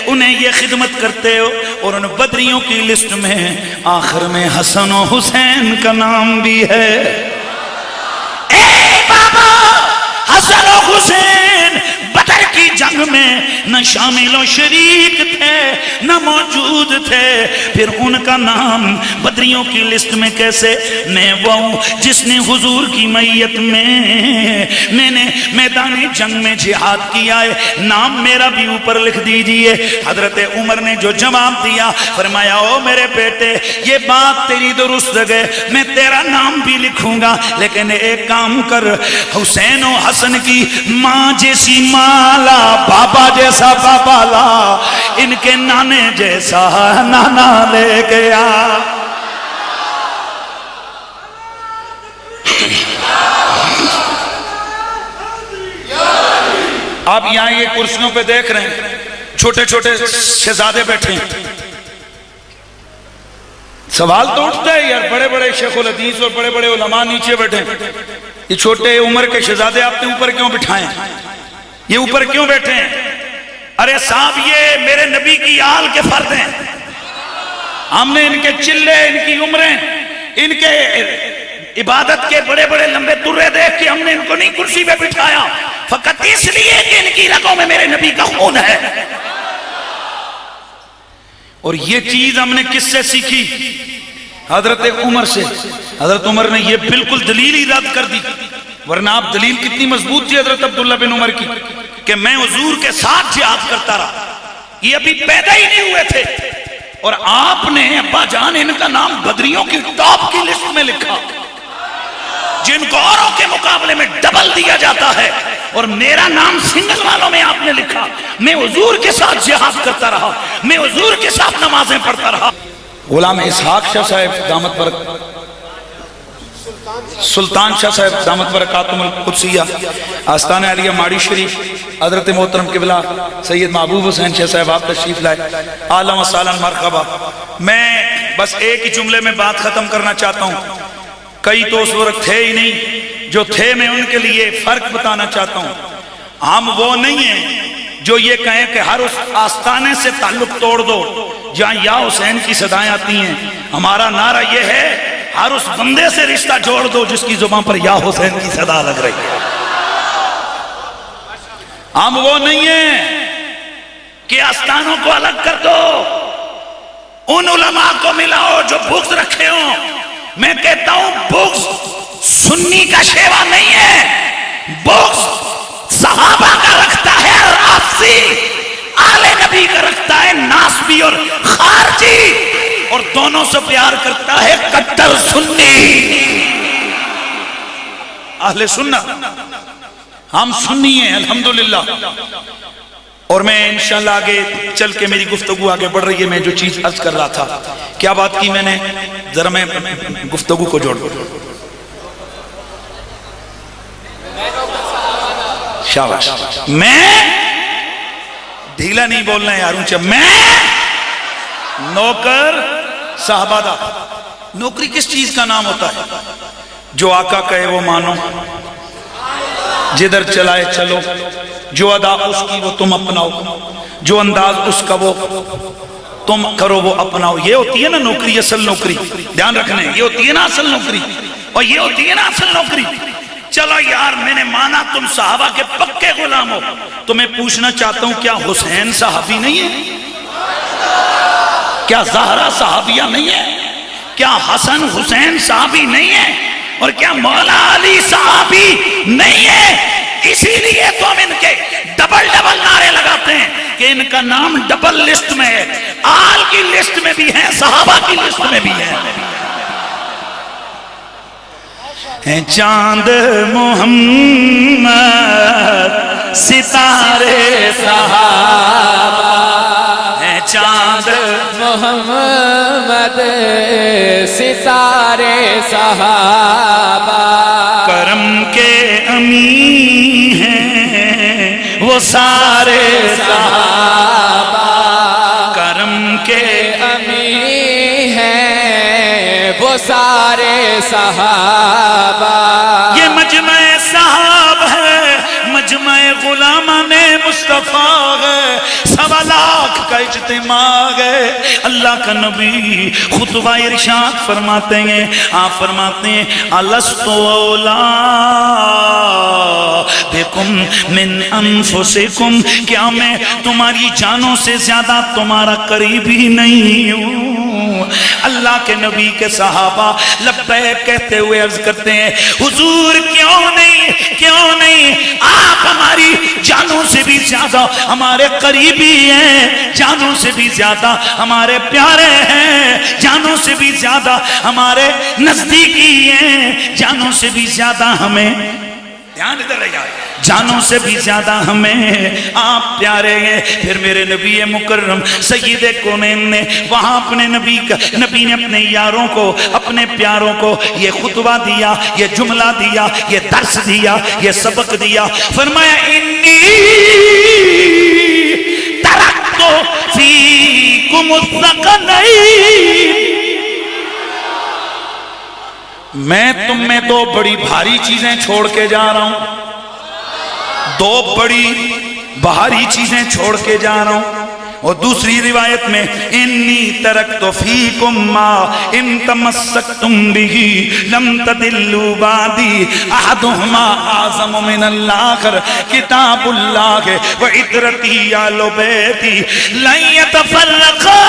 انہیں یہ خدمت کرتے ہو اور ان بدریوں کی لسٹ میں آخر میں حسن و حسین کا نام بھی ہے. اے بابا حسن و حسین بدر کی جنگ میں نہ شامل و شریک تھے نہ موجود تھے، پھر ان کا نام بدریوں کی لسٹ میں کیسے؟ میں وہ جس نے حضور کی میت میں نے میدان جنگ میں جہاد کیا ہے، نام میرا بھی اوپر لکھ دیجئے. حضرت عمر نے جو جواب دیا فرمایا او میرے بیٹے یہ بات تیری درست ہے، میں تیرا نام بھی لکھوں گا لیکن ایک کام کر، حسین و حسن کی ماں جیسی مالا بابا جیسا بابا لا، ان کے نانے جیسا نانا لے گیا. آپ یہاں یہ کرسیوں پہ دیکھ رہے ہیں چھوٹے چھوٹے شہزادے بیٹھے ہیں. سوال تو اٹھتا ہے یار بڑے بڑے شیخ الحدیث اور بڑے بڑے علماء نیچے بیٹھے ہیں، یہ چھوٹے عمر کے شہزادے آپ نے اوپر کیوں بٹھائے؟ یہ اوپر کیوں بیٹھے ہیں؟ ارے صاحب یہ میرے نبی کی آل کے فرد ہیں، ہم نے ان کے چلے، ان کی عمریں، ان کے عبادت کے بڑے بڑے لمبے ترے دیکھ کے ہم نے ان کو نہیں کرسی پہ بٹھایا، فقط اس لیے کہ ان کی رگوں میں میرے نبی کا خون ہے۔ اور یہ چیز ہم نے کس سے سیکھی؟ حضرت عمر سے۔ حضرت عمر نے یہ بالکل دلیل ہی رد کر دی، ورنہ آپ دلیل کتنی مضبوط تھی حضرت عبداللہ بن عمر کی کہ میں حضور کے ساتھ جہاد کرتا رہا، یہ ابھی پیدا ہی نہیں ہوئے تھے، اور آپ نے ابا جان ان کا نام بدریوں کی ٹاپ کی لسٹ میں لکھا جن کو اوروں کے مقابلے میں ڈبل دیا جاتا ہے، اور میرا نام سنگل والوں میں آپ نے لکھا۔ میں حضور کے ساتھ جہاد کرتا رہا، میں حضور کے ساتھ نمازیں پڑھتا رہا۔ غلام اسحاق شاہ صاحب دامت برکات، سلطان شاہ صاحب دامت برکاتہم القدسیہ، آستان علیہ ماڑی شریف، حضرت محترم قبلہ سید محبوب حسین شاہ صاحب آپ تشریف لائے، عالم و سالن مرحبا۔ میں بس ایک ہی جملے میں بات ختم کرنا چاہتا ہوں، کئی تو اس وقت تھے ہی نہیں، جو تھے میں ان کے لیے فرق بتانا چاہتا ہوں۔ ہم وہ نہیں ہیں جو یہ کہیں کہ ہر اس آستانے سے تعلق توڑ دو جہاں یا حسین کی صدائیں آتی ہیں۔ ہمارا نعرہ یہ ہے ہر اس بندے سے رشتہ جوڑ دو جس کی زبان پر یا حسین کی صدا لگ رہی ہے۔ ہم وہ نہیں ہیں کہ آستانوں کو الگ کر دو، ان علماء کو ملاؤ جو بغض رکھے ہوں۔ میں کہتا ہوں بغض سنی کا شیوا نہیں ہے، بغض صحابہ کا رکھتا ہے رافضی، آل نبی کا رکھتا ہے ناسبی اور خارجی، اور دونوں سے پیار کرتا ہے کٹر سنی۔ اہل سنت، ہم سنی ہیں الحمدللہ۔ اور میں انشاءاللہ آگے چل کے میری گفتگو آگے بڑھ رہی ہے، میں جو چیز عرض کر رہا تھا، کیا بات کی میں نے، ذرا میں گفتگو کو جوڑ دوں۔ شاباش، میں ڈھیلا نہیں بولنا ہے یاروں چاہ، میں نوکر صحابہ دا۔ نوکری کس چیز کا نام ہوتا ہے؟ جو آقا کہے وہ مانو، جدھر چلائے چلو، جو ادا اس کی وہ تم اپناؤ، جو انداز اس کا وہ تم کرو وہ اپناؤ۔ یہ ہوتی ہے نا نوکری، اصل نوکری، دھیان رکھنے، یہ ہوتی ہے نا اصل نوکری، اور یہ ہوتی ہے نا اصل نوکری۔ چلو یار میں نے مانا تم صحابہ کے پکے غلام ہو، تو میں پوچھنا چاہتا ہوں کیا حسین صحابی نہیں ہے؟ کیا زہرا صحابیہ نہیں ہے؟ کیا حسن حسین صحابی نہیں ہے؟ اور کیا مولا علی صحابی نہیں ہے؟ اسی لیے تو ہم ان کے ڈبل ڈبل نعرے لگاتے ہیں کہ ان کا نام ڈبل لسٹ میں ہے، آل کی لسٹ میں بھی ہے، صحابہ کی لسٹ میں بھی ہے۔ چاند محمد ستارے صحابہ، چاند محمد ستارے صحابہ، کرم کے امی ہیں وہ سارے صحابہ، کرم کے امی ہیں وہ سارے صحابہ۔ یہ مجمع صحاب ہے، مجمع غلامان مصطفیٰ ہے، 1.25 لاکھ کا اجتماع ہے۔ اللہ کا نبی خطبہ ارشاد فرماتے ہیں، آپ فرماتے ہیں الستُ اولیٰ بکم من انفسکم، کیا میں تمہاری جانوں سے زیادہ تمہارا قریبی نہیں ہوں؟ اللہ کے نبی کے صحابہ لبیک کہتے ہوئے عرض کرتے ہیں حضور کیوں نہیں آپ ہماری جانوں سے بھی زیادہ ہمارے قریبی ہیں، جانوں سے بھی زیادہ ہمارے پیارے ہیں، جانوں سے بھی زیادہ ہمارے نزدیکی ہیں، جانوں سے بھی زیادہ ہمیں، دھیان ادھر رہے گا، جانوں سے بھی زیادہ ہمیں آپ پیارے ہیں۔ پھر میرے نبی مکرم سید کونین نے وہاں اپنے نبی نے اپنے یاروں کو، اپنے پیاروں کو یہ خطبہ دیا، یہ جملہ دیا، یہ درس دیا، یہ سبق دیا۔ فرمایا انی ترکت فیکم الثقلین، میں تم میں دو بڑی بھاری چیزیں چھوڑ کے جا رہا ہوں، دو بڑی بھاری چیزیں چھوڑ کے جا رہا ہوں. اور دوسری روایت میں انی ترکت فیکم ما ان تمسکتم به لم تدلوا بعدی احدہما اعظم من الآخر کتاب اللہ وعطرتی آل بیتی لن یتفرقا.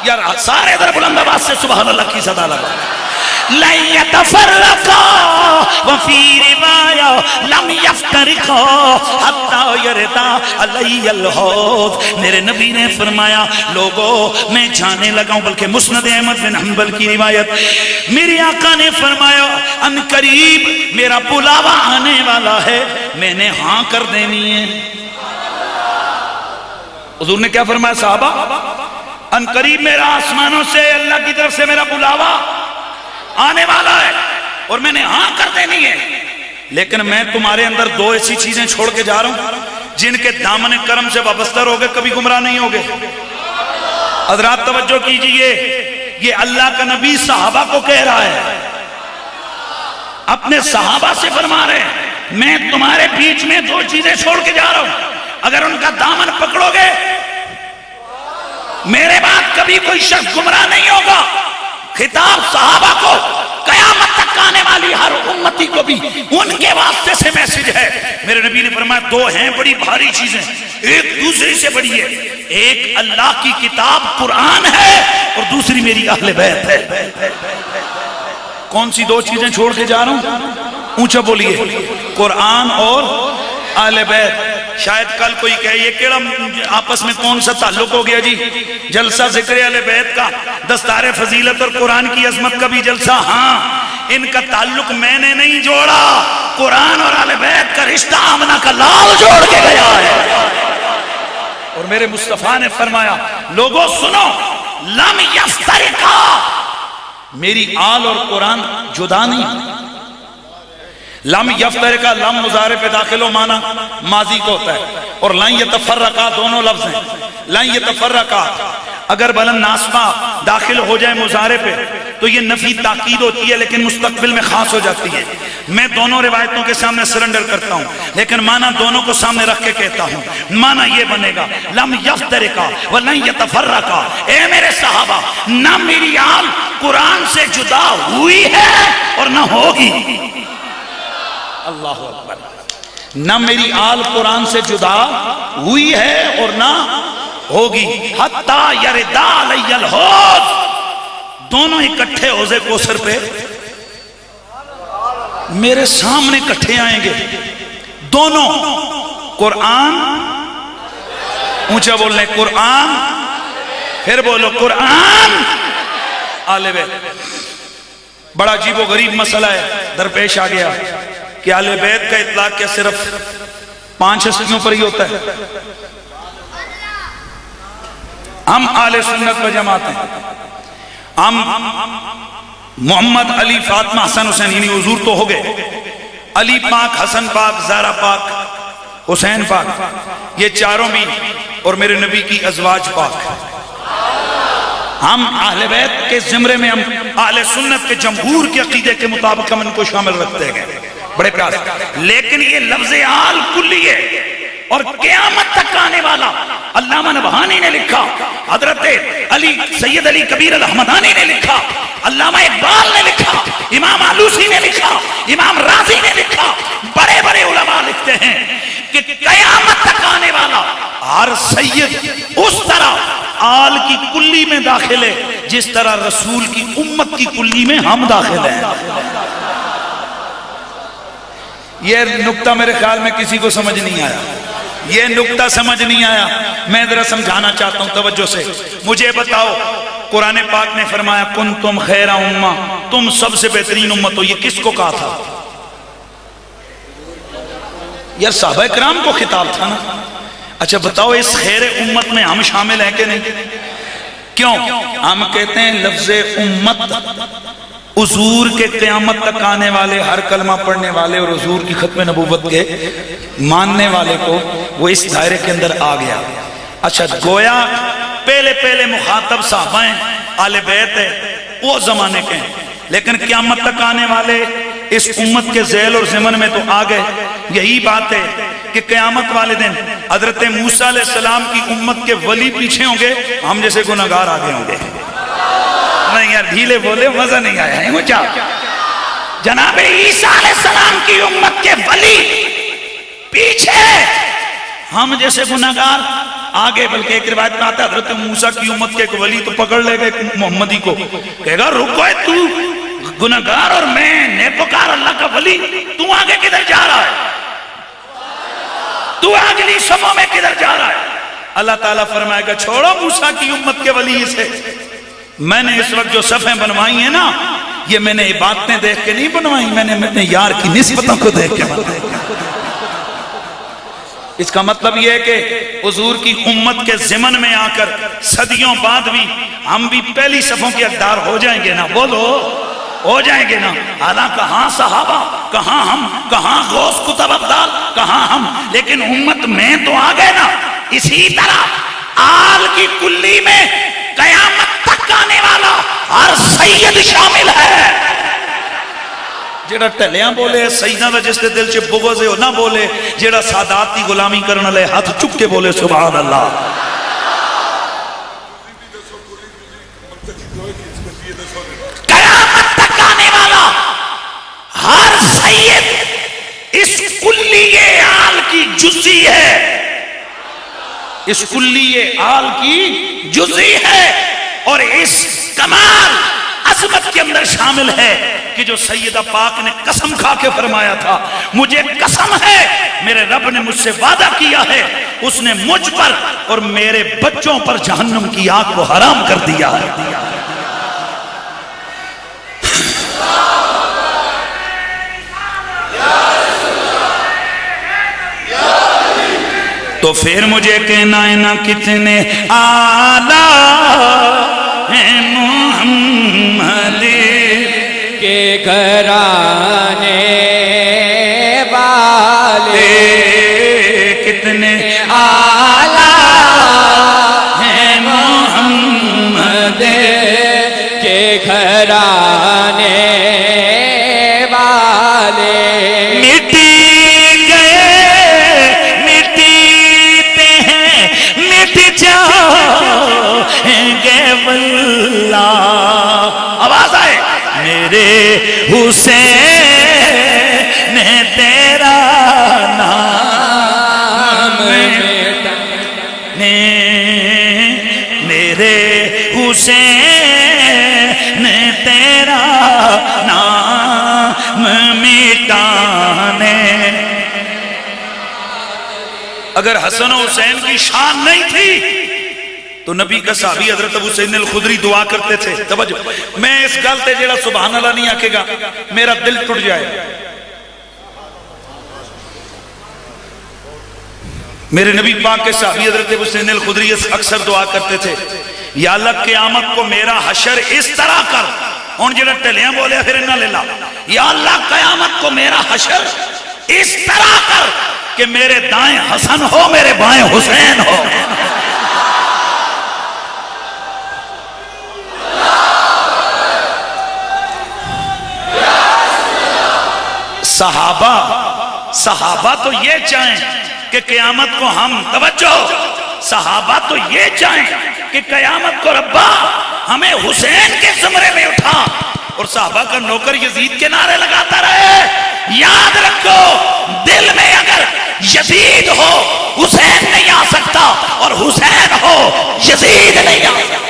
یار سارے ادھر بلند آواز سے سبحان اللہ کی صدا لگا. لن يتفرقا وفي رواية لم يفترقا حتى يردا علی الحوض. میرے نبی نے فرمایا لوگوں میں جانے لگا ہوں, بلکہ مسند احمد بن حنبل کی روایت, میرے آقا نے فرمایا ان قریب میرا بلاوا آنے والا ہے, میں نے ہاں کر دینی ہے. حضور نے کیا فرمایا صحابہ, ان قریب میرا آسمانوں سے اللہ کی طرف سے میرا بلاوا آنے والا ہے اور میں نے ہاں کر دینی ہے, لیکن میں تمہارے اندر دو ایسی چیزیں چھوڑ کے جا رہا ہوں جن کے دامن کرم سے وابستہ ہوگے کبھی گمراہ نہیں ہوگے. حضرات توجہ کیجئے, یہ اللہ کا نبی صحابہ کو کہہ رہا ہے, اپنے صحابہ سے فرما رہے ہیں میں تمہارے بیچ میں دو چیزیں چھوڑ کے جا رہا ہوں, اگر ان کا دامن پکڑو گے میرے بعد کبھی کوئی شخص گمراہ نہیں ہوگا. خطاب صحابہ کو, قیامت تک آنے والی ہر امتی کو بھی ان کے واسطے سے میسج ہے. میرے نبی نے فرمایا دو ہیں بڑی بھاری چیزیں, ایک دوسری سے بڑی ہے, ایک اللہ کی کتاب قرآن ہے اور دوسری میری اہل بیت ہے. کون سی دو چیزیں چھوڑ کے جا رہا ہوں, اونچا بولیے, قرآن اور اہل بیت. شاید کل کوئی کہے یہ کیڑا آپس میں کون سا تعلق ہو گیا جی, جلسہ ذکر اہل بیت کا, دستار فضیلت اور قرآن کی عظمت کا بھی جلسہ. ہاں ان کا تعلق میں نے نہیں جوڑا, قرآن اور اہل بیت کا رشتہ آمنہ کا لال جوڑ کے گیا ہے. اور میرے مصطفیٰ نے فرمایا لوگوں سنو, لم یفترقا, میری آل اور قرآن جدا نہیں. لم یفترقا, لم مضارع پہ داخل ہو مانا ماضی کو ہوتا ہے, اور لن یتفرقا دونوں لفظ ہیں. لن یتفرقا اگر بلند ناسبہ داخل ہو جائے مضارع پہ تو یہ نفی تاکید ہوتی ہے لیکن مستقبل میں خاص ہو جاتی ہے. میں دونوں روایتوں کے سامنے سرنڈر کرتا ہوں لیکن معنی دونوں کو سامنے رکھ کے کہتا ہوں. معنی یہ بنے گا لم یفترقا ولن یتفرقا, اے میرے صحابہ نہ میری آل قرآن سے جدا ہوئی ہے اور نہ ہوگی. اللہ اکبر. نہ میری آل قرآن سے جدا ہوئی ہے اور نہ ہوگی. حتی یردا علی الحوض, دونوں اکٹھے حوض کوثر پہ میرے سامنے اکٹھے آئیں گے. دونوں قرآن, اونچا بولنے قرآن, پھر بولو قرآن آل بیت. بڑا عجیب و غریب مسئلہ ہے درپیش آ گیا کہ اہل بیت کا اطلاق کیا صرف 5 ہستیوں پر ہی ہوتا ہے؟ ہم اہل سنت و جماعت ہیں, ہم محمد علی فاطمہ حسن حسین یعنی حضور تو ہو گئے, علی پاک, حسن پاک, زہرا پاک, حسین پاک, یہ چاروں بھی, اور میرے نبی کی ازواج پاک. ہم اہل بیت کے زمرے میں, ہم اہل سنت کے جمہور کے عقیدے کے مطابق ہم ان کو شامل رکھتے ہیں. بڑے پیار, لیکن یہ لفظ آل کلی ہے اور قیامت تک آنے والا. علامہ نبہانی نے لکھا, حضرت علی سید علی کبیر الحمدانی نے لکھا, علامہ اقبال نے لکھا, امام آلوسی نے لکھا, امام رازی نے لکھا, بڑے بڑے علماء لکھتے ہیں کہ قیامت تک آنے والا ہر سید اس طرح آل کی کلی میں داخل ہے جس طرح رسول کی امت کی کلی میں ہم داخل ہیں. یہ نقطہ میرے خیال میں کسی کو سمجھ نہیں آیا, یہ نقطہ سمجھ نہیں آیا. میں ذرا سمجھانا چاہتا ہوں توجہ سے. مجھے بتاؤ, قرآن پاک نے فرمایا کنتم خیر امہ, تم سب سے بہترین امت ہو, یہ کس کو کہا تھا؟ یار صحابہ کرام کو خطاب تھا نا. اچھا بتاؤ اس خیر امت میں ہم شامل ہیں کہ نہیں؟ کیوں؟ ہم کہتے ہیں لفظ امت حضور کے قیامت تک آنے والے ہر کلمہ پڑھنے والے اور حضور کی ختم نبوت کے ماننے والے کو وہ اس دائرے کے اندر آ گیا. اچھا گویا پہلے مخاطب صحابہ ہیں, اہل بیت ہے, وہ زمانے کے ہیں, لیکن قیامت تک آنے والے اس امت کے ذیل اور ضمن میں تو آ گئے. یہی بات ہے کہ قیامت والے دن حضرت موسیٰ علیہ السلام کی امت کے ولی پیچھے ہوں گے, ہم جیسے گناہگار آگے ہوں گے. نہیں یار ڈھیلے بولے, مزہ نہیں آیا ہے مجھے. جناب عیسیٰ علیہ السلام کی امت کے ولی پیچھے, ہم جیسے گناہگار آگے. بلکہ ایک روایت میں آتا ہے حضرت موسیٰ کی امت کے ایک ولی تو پکڑ لے گا ایک محمدی کو, کہے گا رکو ہے تو گناہگار اور میں نیکوکار اللہ کا ولی, تو آگے کدھر جا رہا ہے, تو اگلی صفوں میں کدھر جا رہا ہے. اللہ تعالیٰ فرمائے گا چھوڑو موسیٰ کی امت کے ولی سے, میں نے اس وقت جو صفیں بنوائی ہیں نا, یہ میں نے عبادتیں دیکھ کے نہیں بنوائی, میں نے اپنے یار کی نسبتوں کو دیکھ کے بنوائی. اس کا مطلب یہ ہے کہ حضور کی امت کے ضمن میں آ کر صدیوں بعد بھی ہم بھی پہلی صفوں کے حقدار ہو جائیں گے نا. بولو ہو جائیں گے نا. حالاں کہاں صحابہ, کہاں ہم, کہاں غوث کتب ابدال, کہاں ہم, لیکن امت میں تو آ گئے نا. اسی طرح آل کی کلی میں قیامت تک آنے والا ہر سید شامل ہے. جیڑا ٹہلیاں بولے سیدنا دا جس دے دل چ بغض ہے نہ بولے, جیڑا سادات دی غلامی کرن والے ہاتھ چک کے بولے سبحان اللہ. قیامت تک آنے والا ہر سید اس کلیے آل کی جزئی ہے, اس کلیے آل کی جزئی ہے, اور اس کمال عظمت کے اندر شامل ہے کہ جو سیدہ پاک نے قسم کھا کے فرمایا تھا, مجھے قسم ہے میرے رب نے مجھ سے وعدہ کیا ہے, اس نے مجھ پر اور میرے بچوں پر جہنم کی آگ کو حرام کر دیا ہے. تو پھر مجھے کہنا ہے نا کتنے آلہ ہیں محمد کے گھرانے والے, کتنے آلہ ہیں محمد کے گھرانے والے. مٹی گئے مٹیتے ہیں مٹ جائیں گے واللہ. آواز آئے میرے حسین نے تیرا نام مٹانے, میرے حسین نے تیرا نام مٹانے. اگر حسن و حسین کی شان نہیں تھی تو نبی کا صحابی حضرت ابو سعید الخدری دعا کرتے تھے. توجہ, میں اس گل تے جیڑا سبحان اللہ نہیں آکے گا میرا دل ٹوٹ جائے. میرے نبی پاک کے صحابی حضرت ابو سعید الخدری اکثر دعا کرتے تھے, یا اللہ قیامت کو میرا حشر اس طرح کر, ہن جڑا ٹلیاں بولے پھر نہ لے لا, یا اللہ قیامت کو میرا حشر اس طرح کر کہ میرے دائیں حسن ہو میرے بائیں حسین ہو. صحابہ تو یہ چاہیں کہ قیامت کو ہم, توجہ, صحابہ تو یہ چاہیں کہ قیامت کو ربا ہمیں حسین کے زمرے میں اٹھا, اور صحابہ کا نوکر یزید کے نعرے لگاتا رہے. یاد رکھو دل میں اگر یزید ہو حسین نہیں آ سکتا, اور حسین ہو یزید نہیں آ سکتا.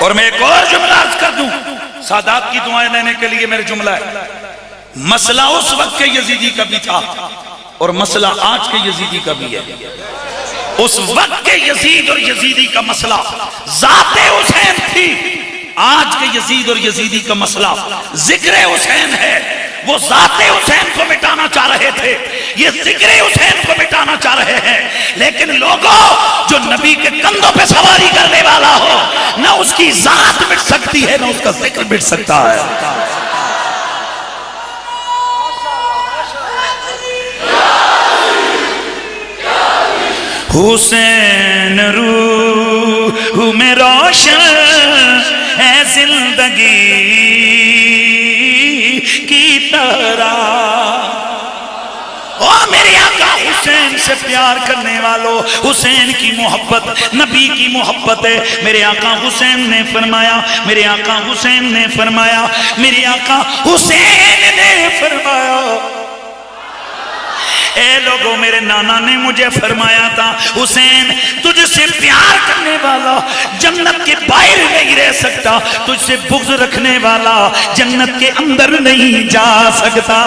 اور میں ایک اور جملہ عرض کر دوں, سادات کی دعائیں لینے کے لیے میرے جملہ ہے, مسئلہ اس وقت کے یزیدی کا بھی تھا اور مسئلہ آج کے یزیدی کا بھی ہے. اس وقت کے یزید اور یزیدی کا مسئلہ ذات حسین تھی, آج کے یزید اور یزیدی کا مسئلہ ذکر حسین ہے. وہ ذات حسین کو مٹانا چاہ رہے تھے, یہ ذکر حسین کو مٹانا چاہ رہے ہیں. لیکن لوگوں, جو نبی کے کندھوں پہ سواری کرنے والا ہو, نہ اس کی ذات مٹ سکتی ہے نہ اس کا ذکر مٹ سکتا ہے. حسین روح میں روشن ہے زندگی کی طرح. اور میرے آقا حسین سے پیار کرنے والوں، حسین کی محبت نبی کی محبت ہے. میرے آقا حسین نے فرمایا، میرے آقا حسین نے فرمایا، میرے آقا حسین نے فرمایا، اے لوگوں میرے نانا نے مجھے فرمایا تھا حسین تجھ سے پیار کرنے والا جنت کے باہر نہیں رہ سکتا، تجھ سے بغض رکھنے والا جنت کے اندر نہیں جا سکتا.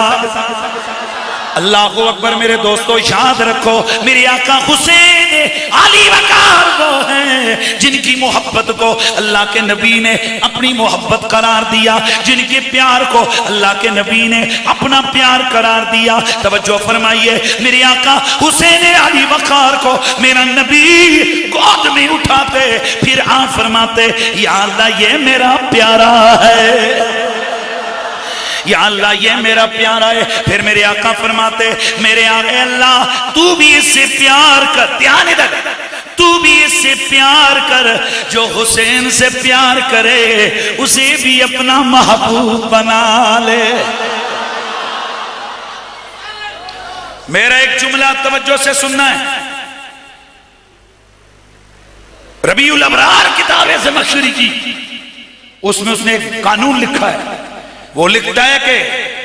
اللہ اکبر. میرے دوستو یاد رکھو میرے آقا حسین علی وقار وہ ہیں جن کی محبت کو اللہ کے نبی نے اپنی محبت قرار دیا، جن کے پیار کو اللہ کے نبی نے اپنا پیار قرار دیا. توجہ فرمائیے، میرے آقا حسین علی وقار کو میرا نبی گود میں اٹھاتے پھر آپ فرماتے یا اللہ یہ میرا پیارا ہے، یا اللہ یہ میرا پیارا ہے. پھر میرے آقا فرماتے میرے آقا اللہ تو بھی اس سے پیار کر، دھیان ادھر، تو بھی اس سے پیار کر، جو حسین سے پیار کرے اسے بھی اپنا محبوب بنا لے. میرا ایک جملہ توجہ سے سننا ہے. ربیع الابرار کتاب ہے زمخشری کی، اس میں اس نے ایک قانون لکھا ہے. وہ لکھتا ہے کہ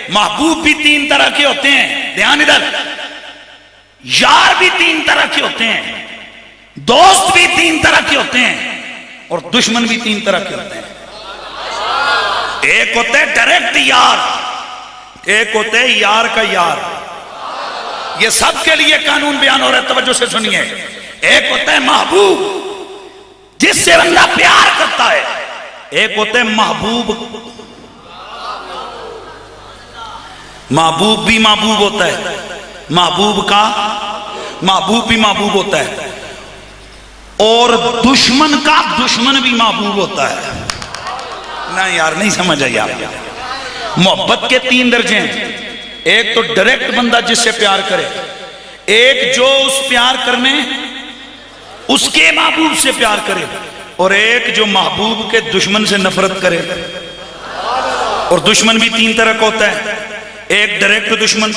محبوب بھی تین طرح کے ہوتے ہیں، دھیان ادھر، یار بھی تین طرح کے ہوتے ہیں، دوست بھی تین طرح کے ہوتے ہیں، اور دشمن بھی تین طرح کے ہوتے ہیں. ایک ہوتے ہے ڈائریکٹ یار، ایک ہوتے ہے یار کا یار. یہ سب کے لیے قانون بیان ہو رہا ہے، توجہ سے سنیے. ایک ہوتا ہے محبوب جس سے بندہ پیار کرتا ہے، ایک ہوتا ہے محبوب. محبوب بھی محبوب ہوتا ہے، محبوب کا محبوب بھی محبوب ہوتا ہے، اور دشمن کا دشمن بھی محبوب ہوتا ہے. نہیں یار نہیں سمجھ آئی آپ. محبت کے تین درجے ہیں. ایک تو ڈائریکٹ بندہ جس سے پیار کرے، ایک جو اس پیار کرنے اس کے محبوب سے پیار کرے، اور ایک جو محبوب کے دشمن سے نفرت کرے. اور دشمن بھی تین طرح کا ہوتا ہے، ایک ڈائریکٹ دشمن،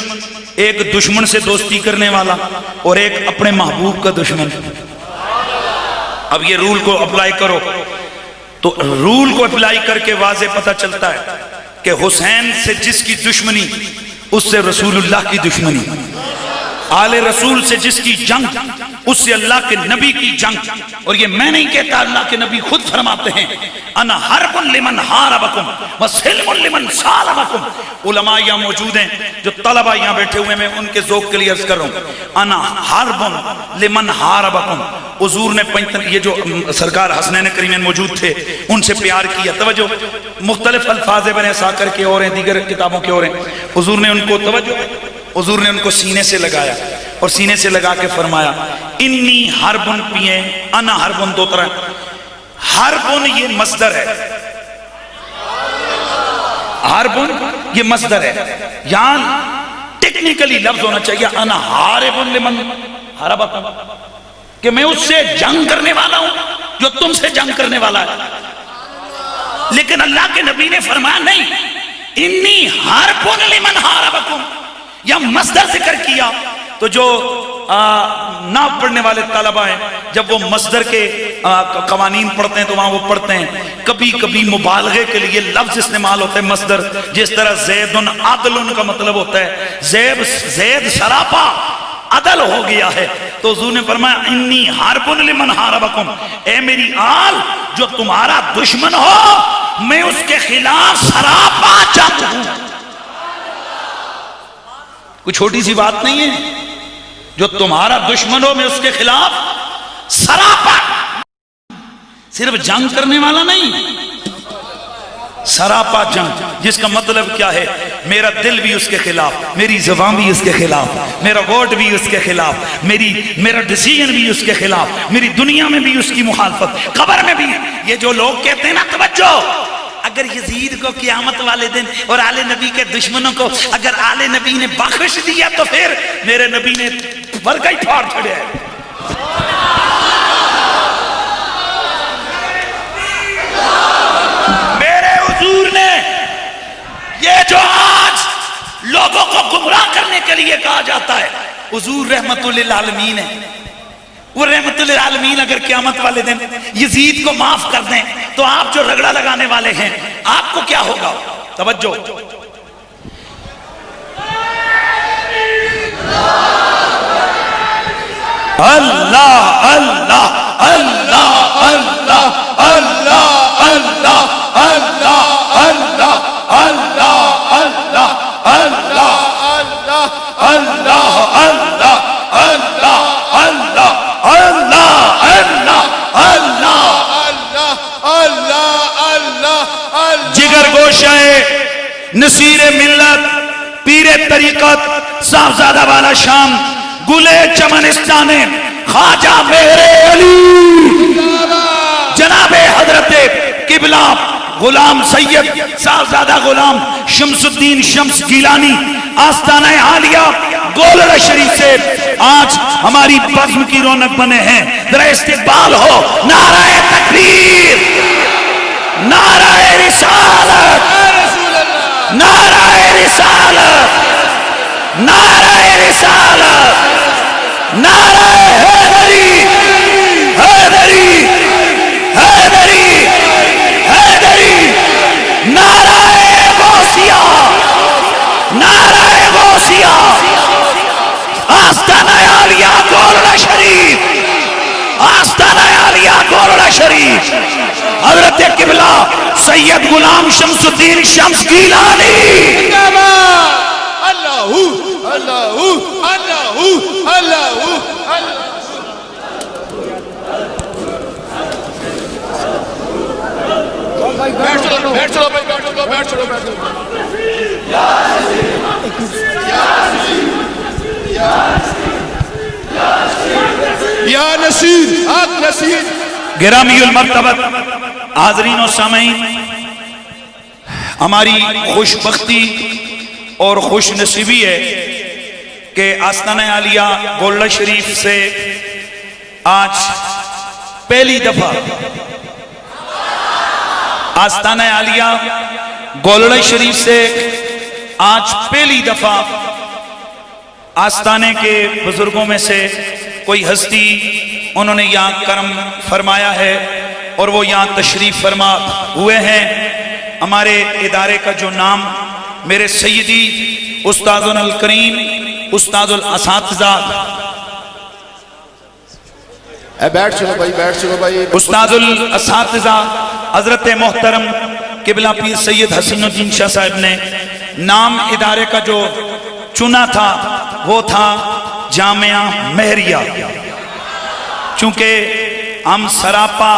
ایک دشمن سے دوستی کرنے والا، اور ایک اپنے محبوب کا دشمن. اب یہ رول کو اپلائی کرو تو رول کو اپلائی کر کے واضح پتہ چلتا ہے کہ حسین سے جس کی دشمنی اس سے رسول اللہ کی دشمنی، آل رسول سے جس کی جنگ اس سے اللہ کے نبی کی جنگ. اور یہ میں نہیں کہتا، اللہ کے نبی خود فرماتے ہیں انا حرب لمن حاربکم وسلم لمن سالمکم. علماء یہاں موجود ہیں، جو طلبہ یہاں بیٹھے ہوئے میں ان کے ذوق کے لیے عرض کر رہا ہوں. انا حرب لمن حاربکم. حضور نے یہ جو سرکار حسنین کریمین موجود تھے ان سے پیار کیا. توجہ، مختلف الفاظ بنے ساکر کے اور ہیں، دیگر کتابوں کے اور ہیں. حضور نے ان کو توجہ، حضور نے ان کو سینے سے لگایا اور سینے سے لگا کے فرمایا انی حربن پیئے. انا حربن دو طرح، حربن یہ مصدر ہے، حربن یہ مصدر ہے. یہاں ٹیکنیکلی لفظ ہونا چاہیے انا حاربن لمن حربکم، کہ میں اس سے جنگ کرنے والا ہوں جو تم سے جنگ کرنے والا ہے. لیکن اللہ کے نبی نے فرمایا نہیں، انی حربن لمن حاربکم. یا مصدر ذکر کیا تو جو نہ پڑھنے والے طلبہ ہیں جب وہ مصدر کے قوانین پڑھتے ہیں تو وہاں وہ پڑھتے ہیں کبھی کبھی مبالغے کے لیے لفظ استعمال ہوتا ہے مصدر. جس طرح زیدن عدل کا مطلب ہوتا ہے زید سراپا عدل ہو گیا ہے. تو حضور نے فرمایا انی حرب لمن حاربکم، اے میری آل جو تمہارا دشمن ہو میں اس کے خلاف سراپا جنگ ہوں. کوئی چھوٹی سی بات نہیں ہے. جو تمہارا دشمن ہو میں اس کے خلاف سراپا، صرف جنگ کرنے والا نہیں، سراپا جنگ. جس کا مطلب کیا ہے، میرا دل بھی اس کے خلاف، میری زبان بھی اس کے خلاف، میرا ووٹ بھی اس کے خلاف، میرا ڈیسیژن بھی اس کے خلاف، میری دنیا میں بھی اس کی مخالفت، قبر میں بھی. یہ جو لوگ کہتے ہیں نا توجہ، اگر یزید کو قیامت والے دن اور آل نبی کے دشمنوں کو اگر آل نبی نے بخش دیا تو پھر میرے نبی نے برگئی پھاڑ چھڑیا ہے. یہ جو آج لوگوں کو گمراہ کرنے کے لیے کہا جاتا ہے حضور رحمت للعالمین ہے، وہ رحمت للعالمین اگر قیامت والے دن یزید کو معاف کر دیں تو آپ جو رگڑا لگانے والے ہیں آپ کو کیا ہوگا؟ توجہ، اللہ اللہ اللہ اللہ اللہ اللہ اللہ اللہ اللہ اللہ اللہ اللہ اللہ اللہ اللہ جگر گوشہ نصیر ملت پیر طریقت صاحبزادہ والا شام گلے چمنستان خواجہ میرے علی جناب حضرت قبلہ غلام سید صاحبزادہ غلام شمس الدین شمس گیلانی آستانہ عالیہ گولڑا شریف سے آج ہماری بزم کی رونق بنے ہیں. ذرا استقبال ہو. نعرہ تکبیر، نعرہ رسالت، نعرہ رسالت، نعرہ رسالت، نعرہ حیدری حیدری حیدری حیدری، نعرہ غوثیہ، نعرہ غوثیہ، آستانہ عالیہ گولڑا شریف، آستانہ عالیہ گولڑا شریف، حضرت قبلہ سید غلام شمس الدین شمس گیلانی. اللہ اللہ اللہ اللہ. بیٹھ چلو بیٹھ چلو بیٹھ چلو بیٹھ چلو. یا نصیر آق نصیر. گرامی المرتبت حاضرین و سامعین، ہماری خوش بختی اور خوش نصیبی ہے کہ آستانہ عالیہ گولڑا شریف سے آج پہلی دفعہ آستانہ عالیہ گولڑا شریف سے آج پہلی دفعہ آستانے کے بزرگوں میں سے کوئی ہستی انہوں نے یہاں کرم فرمایا ہے اور وہ یہاں تشریف فرما ہوئے ہیں. ہمارے ادارے کا جو نام میرے سیدی استاد الکریم استاد الاساتذہ بیٹھ چلو بھائی بیٹھ چلو بھائی. استاد الاساتذہ حضرت محترم قبلہ پیر سید حسین الدین شاہ صاحب نے نام ادارے کا جو چنا تھا وہ تھا جامعہ مہریہ. چونکہ ہم سراپا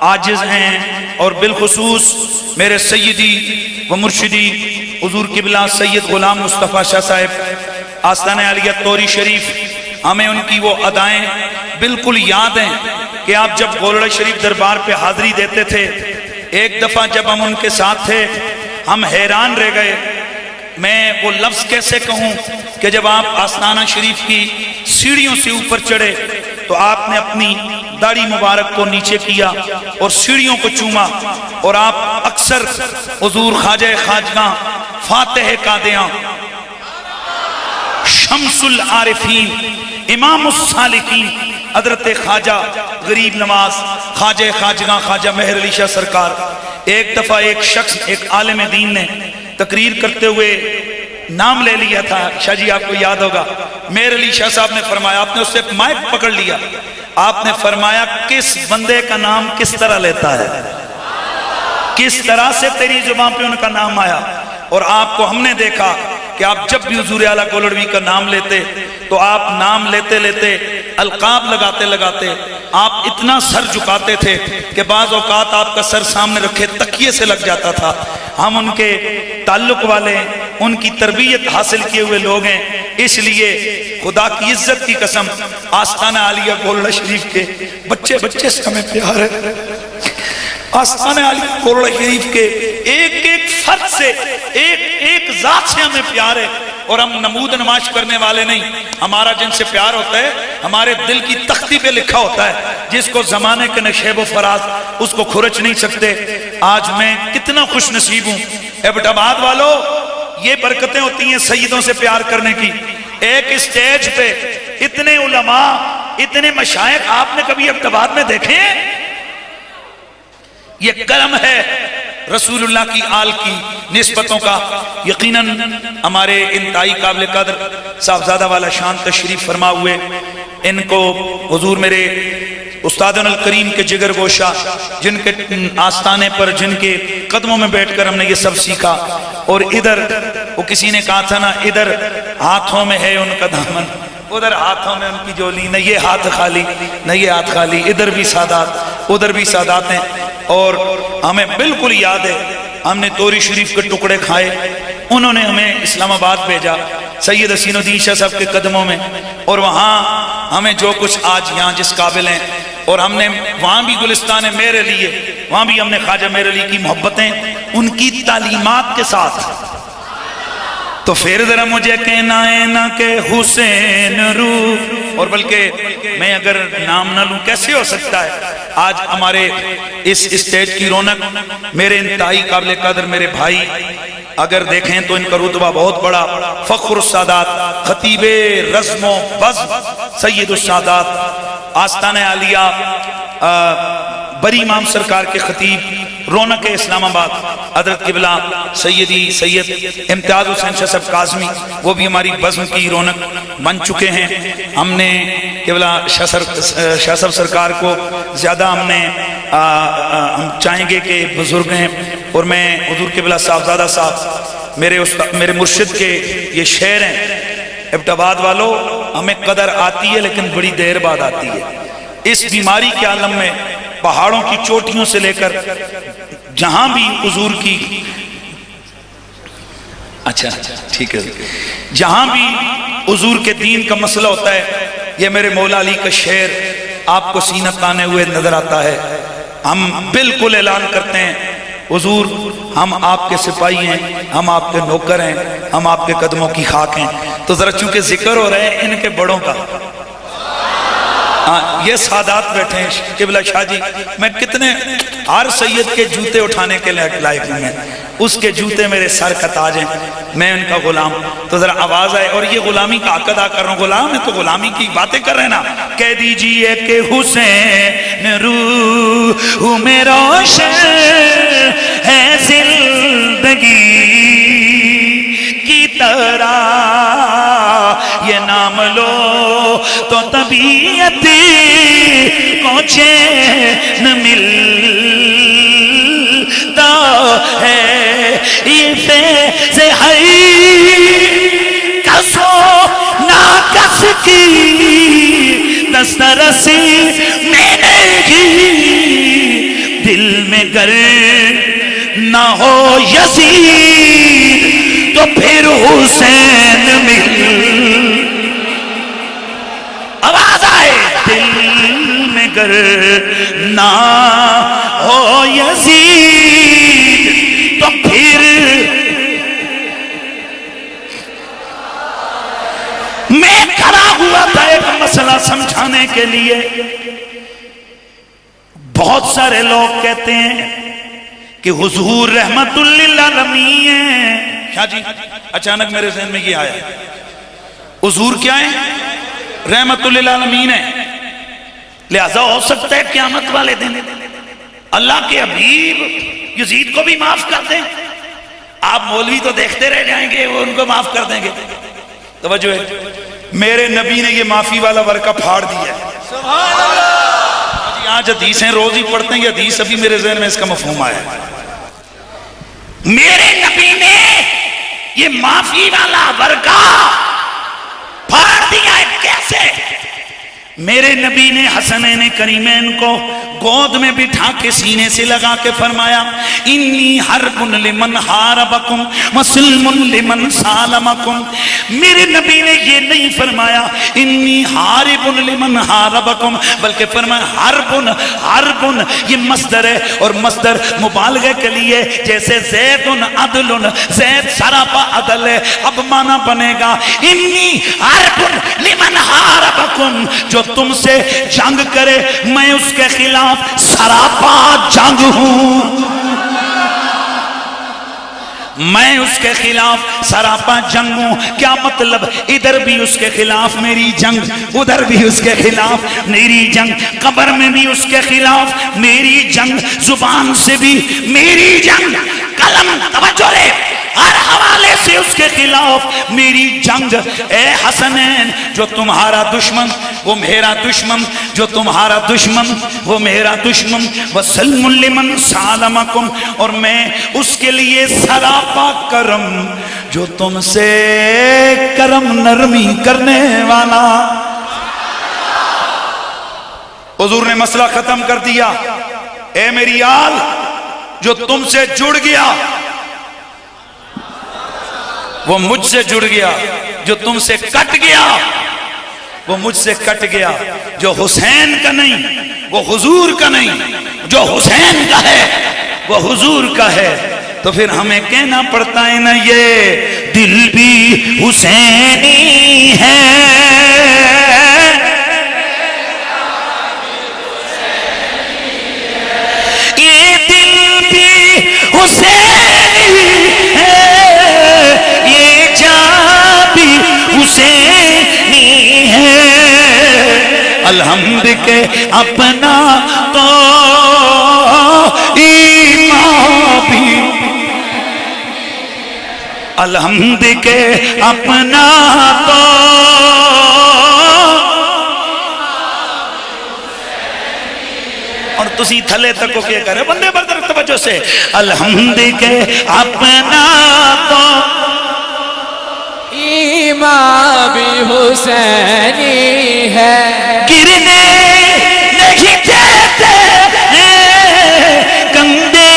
عاجز ہیں اور بالخصوص میرے سیدی و مرشدی حضور قبلہ سید غلام مصطفیٰ شاہ صاحب آستانہ عالیہ توری شریف، ہمیں ان کی وہ ادائیں بالکل یاد ہیں کہ آپ جب گولڑا شریف دربار پہ حاضری دیتے تھے، ایک دفعہ جب ہم ان کے ساتھ تھے ہم حیران رہ گئے. میں وہ لفظ کیسے کہوں کہ جب آپ آستانہ شریف کی سیڑھیوں سے اوپر چڑھے تو آپ نے اپنی داڑھی مبارک کو نیچے کیا اور سیڑھیوں کو چوما اور آپ اکثر حضور خواجہ خواجگاں فاتح قادیاں شمس العارفین امام السالکین حضرت خواجہ غریب نواز خواجہ خواجگاں خواجہ مہر علی شاہ سرکار. ایک دفعہ ایک شخص ایک عالم دین نے تقریر کرتے ہوئے نام لے لیا تھا. شاہ جی آپ کو یاد ہوگا مہر علی شاہ صاحب نے فرمایا، آپ نے اس سے مائک پکڑ لیا، آپ نے فرمایا کس بندے کا نام کس طرح لیتا ہے، کس طرح سے تیری زبان پہ ان کا نام آیا. اور آپ کو ہم نے دیکھا کہ آپ جب بھی حضور اعلیٰ گولڑوی کا نام لیتے تو آپ نام لیتے لیتے القاب لگاتے لگاتے آپ اتنا سر جھکاتے تھے کہ بعض اوقات آپ کا سر سامنے رکھے تکیے سے لگ جاتا تھا. ہم ان کے تعلق والے ان کی تربیت حاصل کیے ہوئے لوگ ہیں، اس لیے خدا کی عزت کی قسم آستانہ عالیہ گولڑا شریف کے بچے بچے سے ہمیں پیار ہے. آستانہ عالیہ گولڑا شریف کے ایک ایک فرد سے ایک ایک ذات سے ہمیں پیار ہے. اور ہم نمود نمائش کرنے والے نہیں، ہمارا جن سے پیار ہوتا ہے ہمارے دل کی تختی پہ لکھا ہوتا ہے، جس کو زمانے کے نشیب و فراز اس کو کھرچ نہیں سکتے. آج میں کتنا خوش نصیب ہوں ایبٹ آباد والو یہ برکتیں ہوتی ہیں سیدوں سے پیار کرنے کی. ایک اسٹیج پہ اتنے علماء اتنے مشائخ آپ نے کبھی ایبٹ آباد میں دیکھے ہیں؟ یہ کرم ہے رسول اللہ کی آل کی نسبتوں کا. یقیناً ہمارے انتہائی قابل قدر صاحبزادہ والا شان تشریف فرما ہوئے, ان کو حضور میرے استاد الکریم کے جگر گوشہ, جن کے آستانے پر جن کے قدموں میں بیٹھ کر ہم نے یہ سب سیکھا. اور ادھر وہ کسی نے کہا تھا نا, ادھر ہاتھوں میں ہے ان کا دامن, ادھر ہاتھوں میں ان کی جولی, نہ یہ ہاتھ خالی نہ یہ ہاتھ خالی, ادھر بھی سادات ادھر بھی سادات ہیں. اور ہمیں بالکل یاد ہے ہم نے توری شریف کے ٹکڑے کھائے, انہوں نے ہمیں اسلام آباد بھیجا سید حسین الدین شاہ صاحب کے قدموں میں, اور وہاں ہمیں جو کچھ آج یہاں جس قابل ہیں, اور ہم نے وہاں بھی گلستان میرے لیے, وہاں بھی ہم نے خواجہ میرے لیے کی محبتیں ان کی تعلیمات کے ساتھ. تو پھر ذرا مجھے کہنا ہے نا کہ حسین رو, اور بلکہ میں اگر نام نہ لوں کیسے ہو سکتا ہے. آج ہمارے اس اسٹیج کی رونق میرے انتہائی قابل قدر میرے بھائی اگر دیکھیں تو ان کا رتبہ بہت بڑا, فخر السادات خطیب رزم و بزم سید السادات آستانہ عالیہ بری امام سرکار کے خطیب رونق اسلام آباد حضرت قبلہ سیدی سید امتیاز حسین شاہ صاحب کاظمی, وہ بھی ہماری بزم کی رونق بن چکے ہیں. ہم نے قبلہ شاہ صاحب سرکار کو زیادہ ہم چاہیں گے کہ بزرگ ہیں, اور میں حضور قبلہ صاحبزادہ صاحب میرے مرشد کے یہ شعر ہیں, ایبٹ آباد والو ہمیں قدر آتی ہے لیکن بڑی دیر بعد آتی ہے. اس بیماری کے عالم میں پہاڑوں کی چوٹیوں سے لے کر جہاں بھی حضور کی اچھا ٹھیک ہے جہاں بھی حضور کے دین کا مسئلہ ہوتا ہے, یہ میرے مولا علی کا شعر آپ کو سینہ تانے ہوئے نظر آتا ہے. ہم بالکل اعلان کرتے ہیں حضور ہم آپ کے سپاہی ہیں, ہم آپ کے نوکر ہیں, ہم آپ کے قدموں کی خاک ہیں. تو ذرا چونکہ ذکر ہو رہے ہیں ان کے بڑوں کا, یہ سادات بیٹھے ہیں قبلہ شاہ جی, میں کتنے ہر سید کے جوتے اٹھانے کے لائق ہوں, اس کے جوتے میرے سر کا تاج ہیں, میں ان کا غلام. تو ذرا آواز آئے, اور یہ غلامی کا حق ادا کر رہا ہوں, غلام ہے تو غلامی کی باتیں کر رہے ہیں نا. کہہ دیجئے کہ حسین روح میں روشن ہے زندگی کی طرح, یہ نام لو تو طبیعت کو چین ملتا ہے. یہ فیض حی کس و ناکس کی دسترسی میں نہیں, دل میں گر نہ ہو یزید تو پھر حسین مل. آواز آئے, دل میں گر نہ ہو یزید تو پھر. میں کھڑا ہوا تھا ایک مسئلہ سمجھانے کے لیے. بہت سارے لوگ کہتے ہیں کہ حضور رحمت للعالمین ہیں. شاہ جی اچانک میرے ذہن میں یہ آیا, حضور کیا ہیں؟ رحمت للعالمین ہیں. لہذا ہو سکتا ہے قیامت والے دن اللہ کے حبیب یزید کو بھی معاف کر دیں. آپ مولوی تو دیکھتے رہ جائیں گے, وہ ان کو معاف کر دیں گے. توجہ ہے, میرے نبی نے یہ معافی والا ورقہ پھاڑ دیا ہے. سبحان اللہ. آج حدیثیں روز ہی پڑھتے ہیں, یہ حدیث ابھی میرے ذہن میں اس کا مفہوم آیا ہے. میرے نبی نے یہ معافی والا ورقہ پھاڑ دیا ہے. کیسے؟ میرے نبی نے حسنین کریمین کو گود میں بٹھا کے سینے سے لگا کے فرمایا, انی حرب لمن حاربکم وسلم لمن سالمکم. میرے نبی نے یہ نہیں فرمایا انی حارب لمن حاربکم, بلکہ فرمایا حرب یہ مصدر ہے, اور مصدر مبالغے کے لیے, جیسے زید عدل, زید سراپا عدل ہے. اب معنی بنے گا انی حرب لمن حاربکم, جو تم سے جنگ کرے میں اس کے خلاف سراپا جنگ ہوں. میں اس کے خلاف سراپا جنگ ہوں. کیا مطلب؟ ادھر بھی اس کے خلاف میری جنگ، ادھر بھی اس کے خلاف میری جنگ، قبر میں بھی اس کے خلاف میری جنگ، زبان سے بھی میری جنگ، قلم توجہ لے ہر حوالے سے اس کے خلاف میری جنگ. اے حسنین، جو تمہارا دشمن وہ میرا دشمن، جو تمہارا دشمن وہ میرا دشمن. وسلم لمن سالمکم، اور میں اس کے لیے سراپا کرم جو تم سے کرم نرمی کرنے والا. حضور نے مسئلہ ختم کر دیا. اے میری آل، جو تم سے جڑ گیا وہ مجھ سے جڑ گیا، جو تم سے کٹ گیا وہ مجھ سے کٹ گیا. جو حسین کا نہیں وہ حضور کا نہیں، جو حسین کا ہے وہ حضور کا ہے. تو پھر ہمیں کہنا پڑتا ہے نا، یہ دل بھی حسینی ہے، یہ دل بھی حسینی ہے، یہ جان بھی حسینی ہے. الحمد کے اپنا تو ایمان بھی، الحمد کے اپنا تو اور تسی تھلے تک کو کیا کرے بندے بردر توجہ سے. الحمد کے اپنا تو ایمان بھی حسینی ہے، گرنے نہیں دیتے کندھے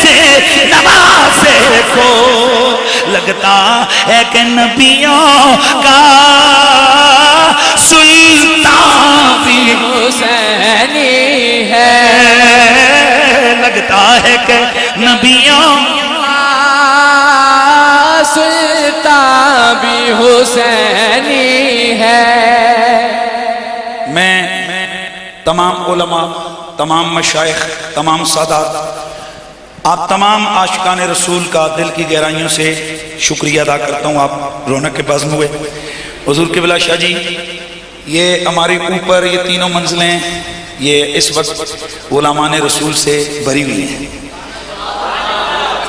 سے نوازے کو، لگتا ہے کہ نبیوں کا سلطان بھی حسینی ہے، لگتا ہے کہ نبیوں سلطان بھی حسینی ہے. میں تمام علماء، تمام مشائخ، تمام سادات، آپ تمام عاشقان رسول کا دل کی گہرائیوں سے شکریہ ادا کرتا ہوں. آپ رونق کے بزم ہوئے. حضور قبلہ شاہ جی، یہ ہمارے اوپر یہ تینوں منزلیں یہ اس وقت علماء رسول سے بھری ہوئی ہیں.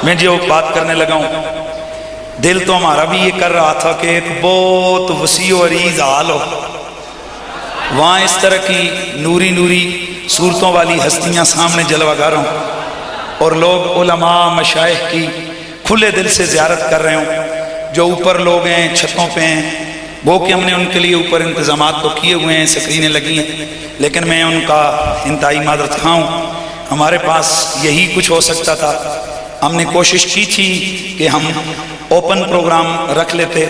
میں جو بات کرنے لگا ہوں، دل تو ہمارا بھی یہ کر رہا تھا کہ ایک بہت وسیع و عریض حال ہو، وہاں اس طرح کی نوری نوری صورتوں والی ہستیاں سامنے جلوہ گر ہوں، اور لوگ علماء مشائخ کی کھلے دل سے زیارت کر رہے ہوں. جو اوپر لوگ ہیں چھتوں پہ ہیں، وہ کہ ہم نے ان کے لیے اوپر انتظامات تو کیے ہوئے ہیں، سکرینیں لگی ہیں، لیکن میں ان کا انتہائی معذرت خواہ ہوں. ہمارے پاس یہی کچھ ہو سکتا تھا. ہم نے کوشش کی تھی کہ ہم اوپن پروگرام رکھ لیتے،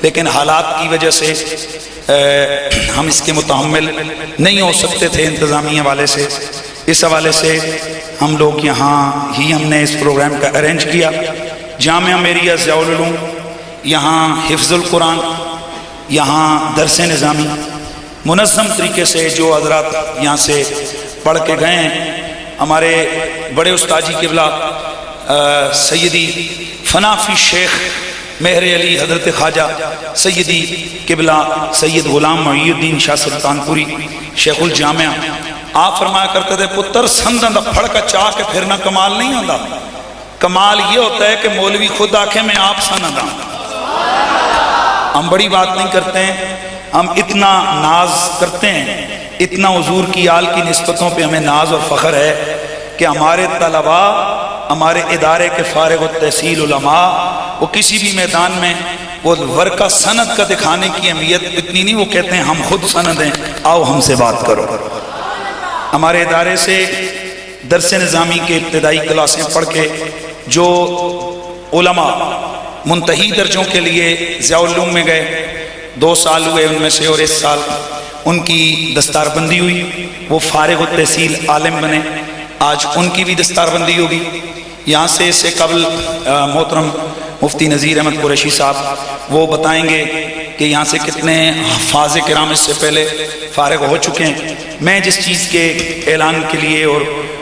لیکن حالات کی وجہ سے ہم اس کے متحمل نہیں ہو سکتے تھے انتظامیہ والے سے. اس حوالے سے ہم لوگ یہاں ہی ہم نے اس پروگرام کا ارینج کیا. جامعہ میریہ ضیاء العلوم، یہاں حفظ القرآن، یہاں درس نظامی منظم طریقے سے جو حضرات یہاں سے پڑھ کے گئے ہیں. ہمارے بڑے استاد جی قبلہ سیدی فنافی شیخ مہر علی حضرت خواجہ سیدی قبلہ سید غلام معی الدین شاہ سلطان پوری شیخ الجامعہ، آپ فرمایا کرتے تھے، پتر سندن دا پھڑ کا چاہ کے پھرنا کمال نہیں ہوتا. کمال یہ ہوتا ہے کہ مولوی خود آنکھیں میں آپ سندا. ہم بڑی بات نہیں کرتے ہیں، ہم اتنا ناز کرتے ہیں، اتنا حضور کی آل کی نسبتوں پہ ہمیں ناز اور فخر ہے کہ ہمارے طلباء، ہمارے ادارے کے فارغ التحصیل علماء، وہ کسی بھی میدان میں وہ ورقہ سند کا دکھانے کی اہمیت اتنی نہیں، وہ کہتے ہیں ہم خود سند ہیں، آؤ ہم سے بات کرو. ہمارے ادارے سے درس نظامی کے ابتدائی کلاسیں پڑھ کے جو علماء منتہی درجوں کے لیے ضیاء العلوم میں گئے، 2 سال ہوئے ان میں سے، اور اس سال ان کی دستار بندی ہوئی، وہ فارغ التحصیل عالم بنے. آج ان کی بھی دستار بندی ہوگی. یہاں سے اس سے قبل محترم مفتی نذیر احمد قریشی صاحب وہ بتائیں گے کہ یہاں سے کتنے حفاظ کرام اس سے پہلے فارغ ہو چکے ہیں. میں جس چیز کے اعلان کے لیے اور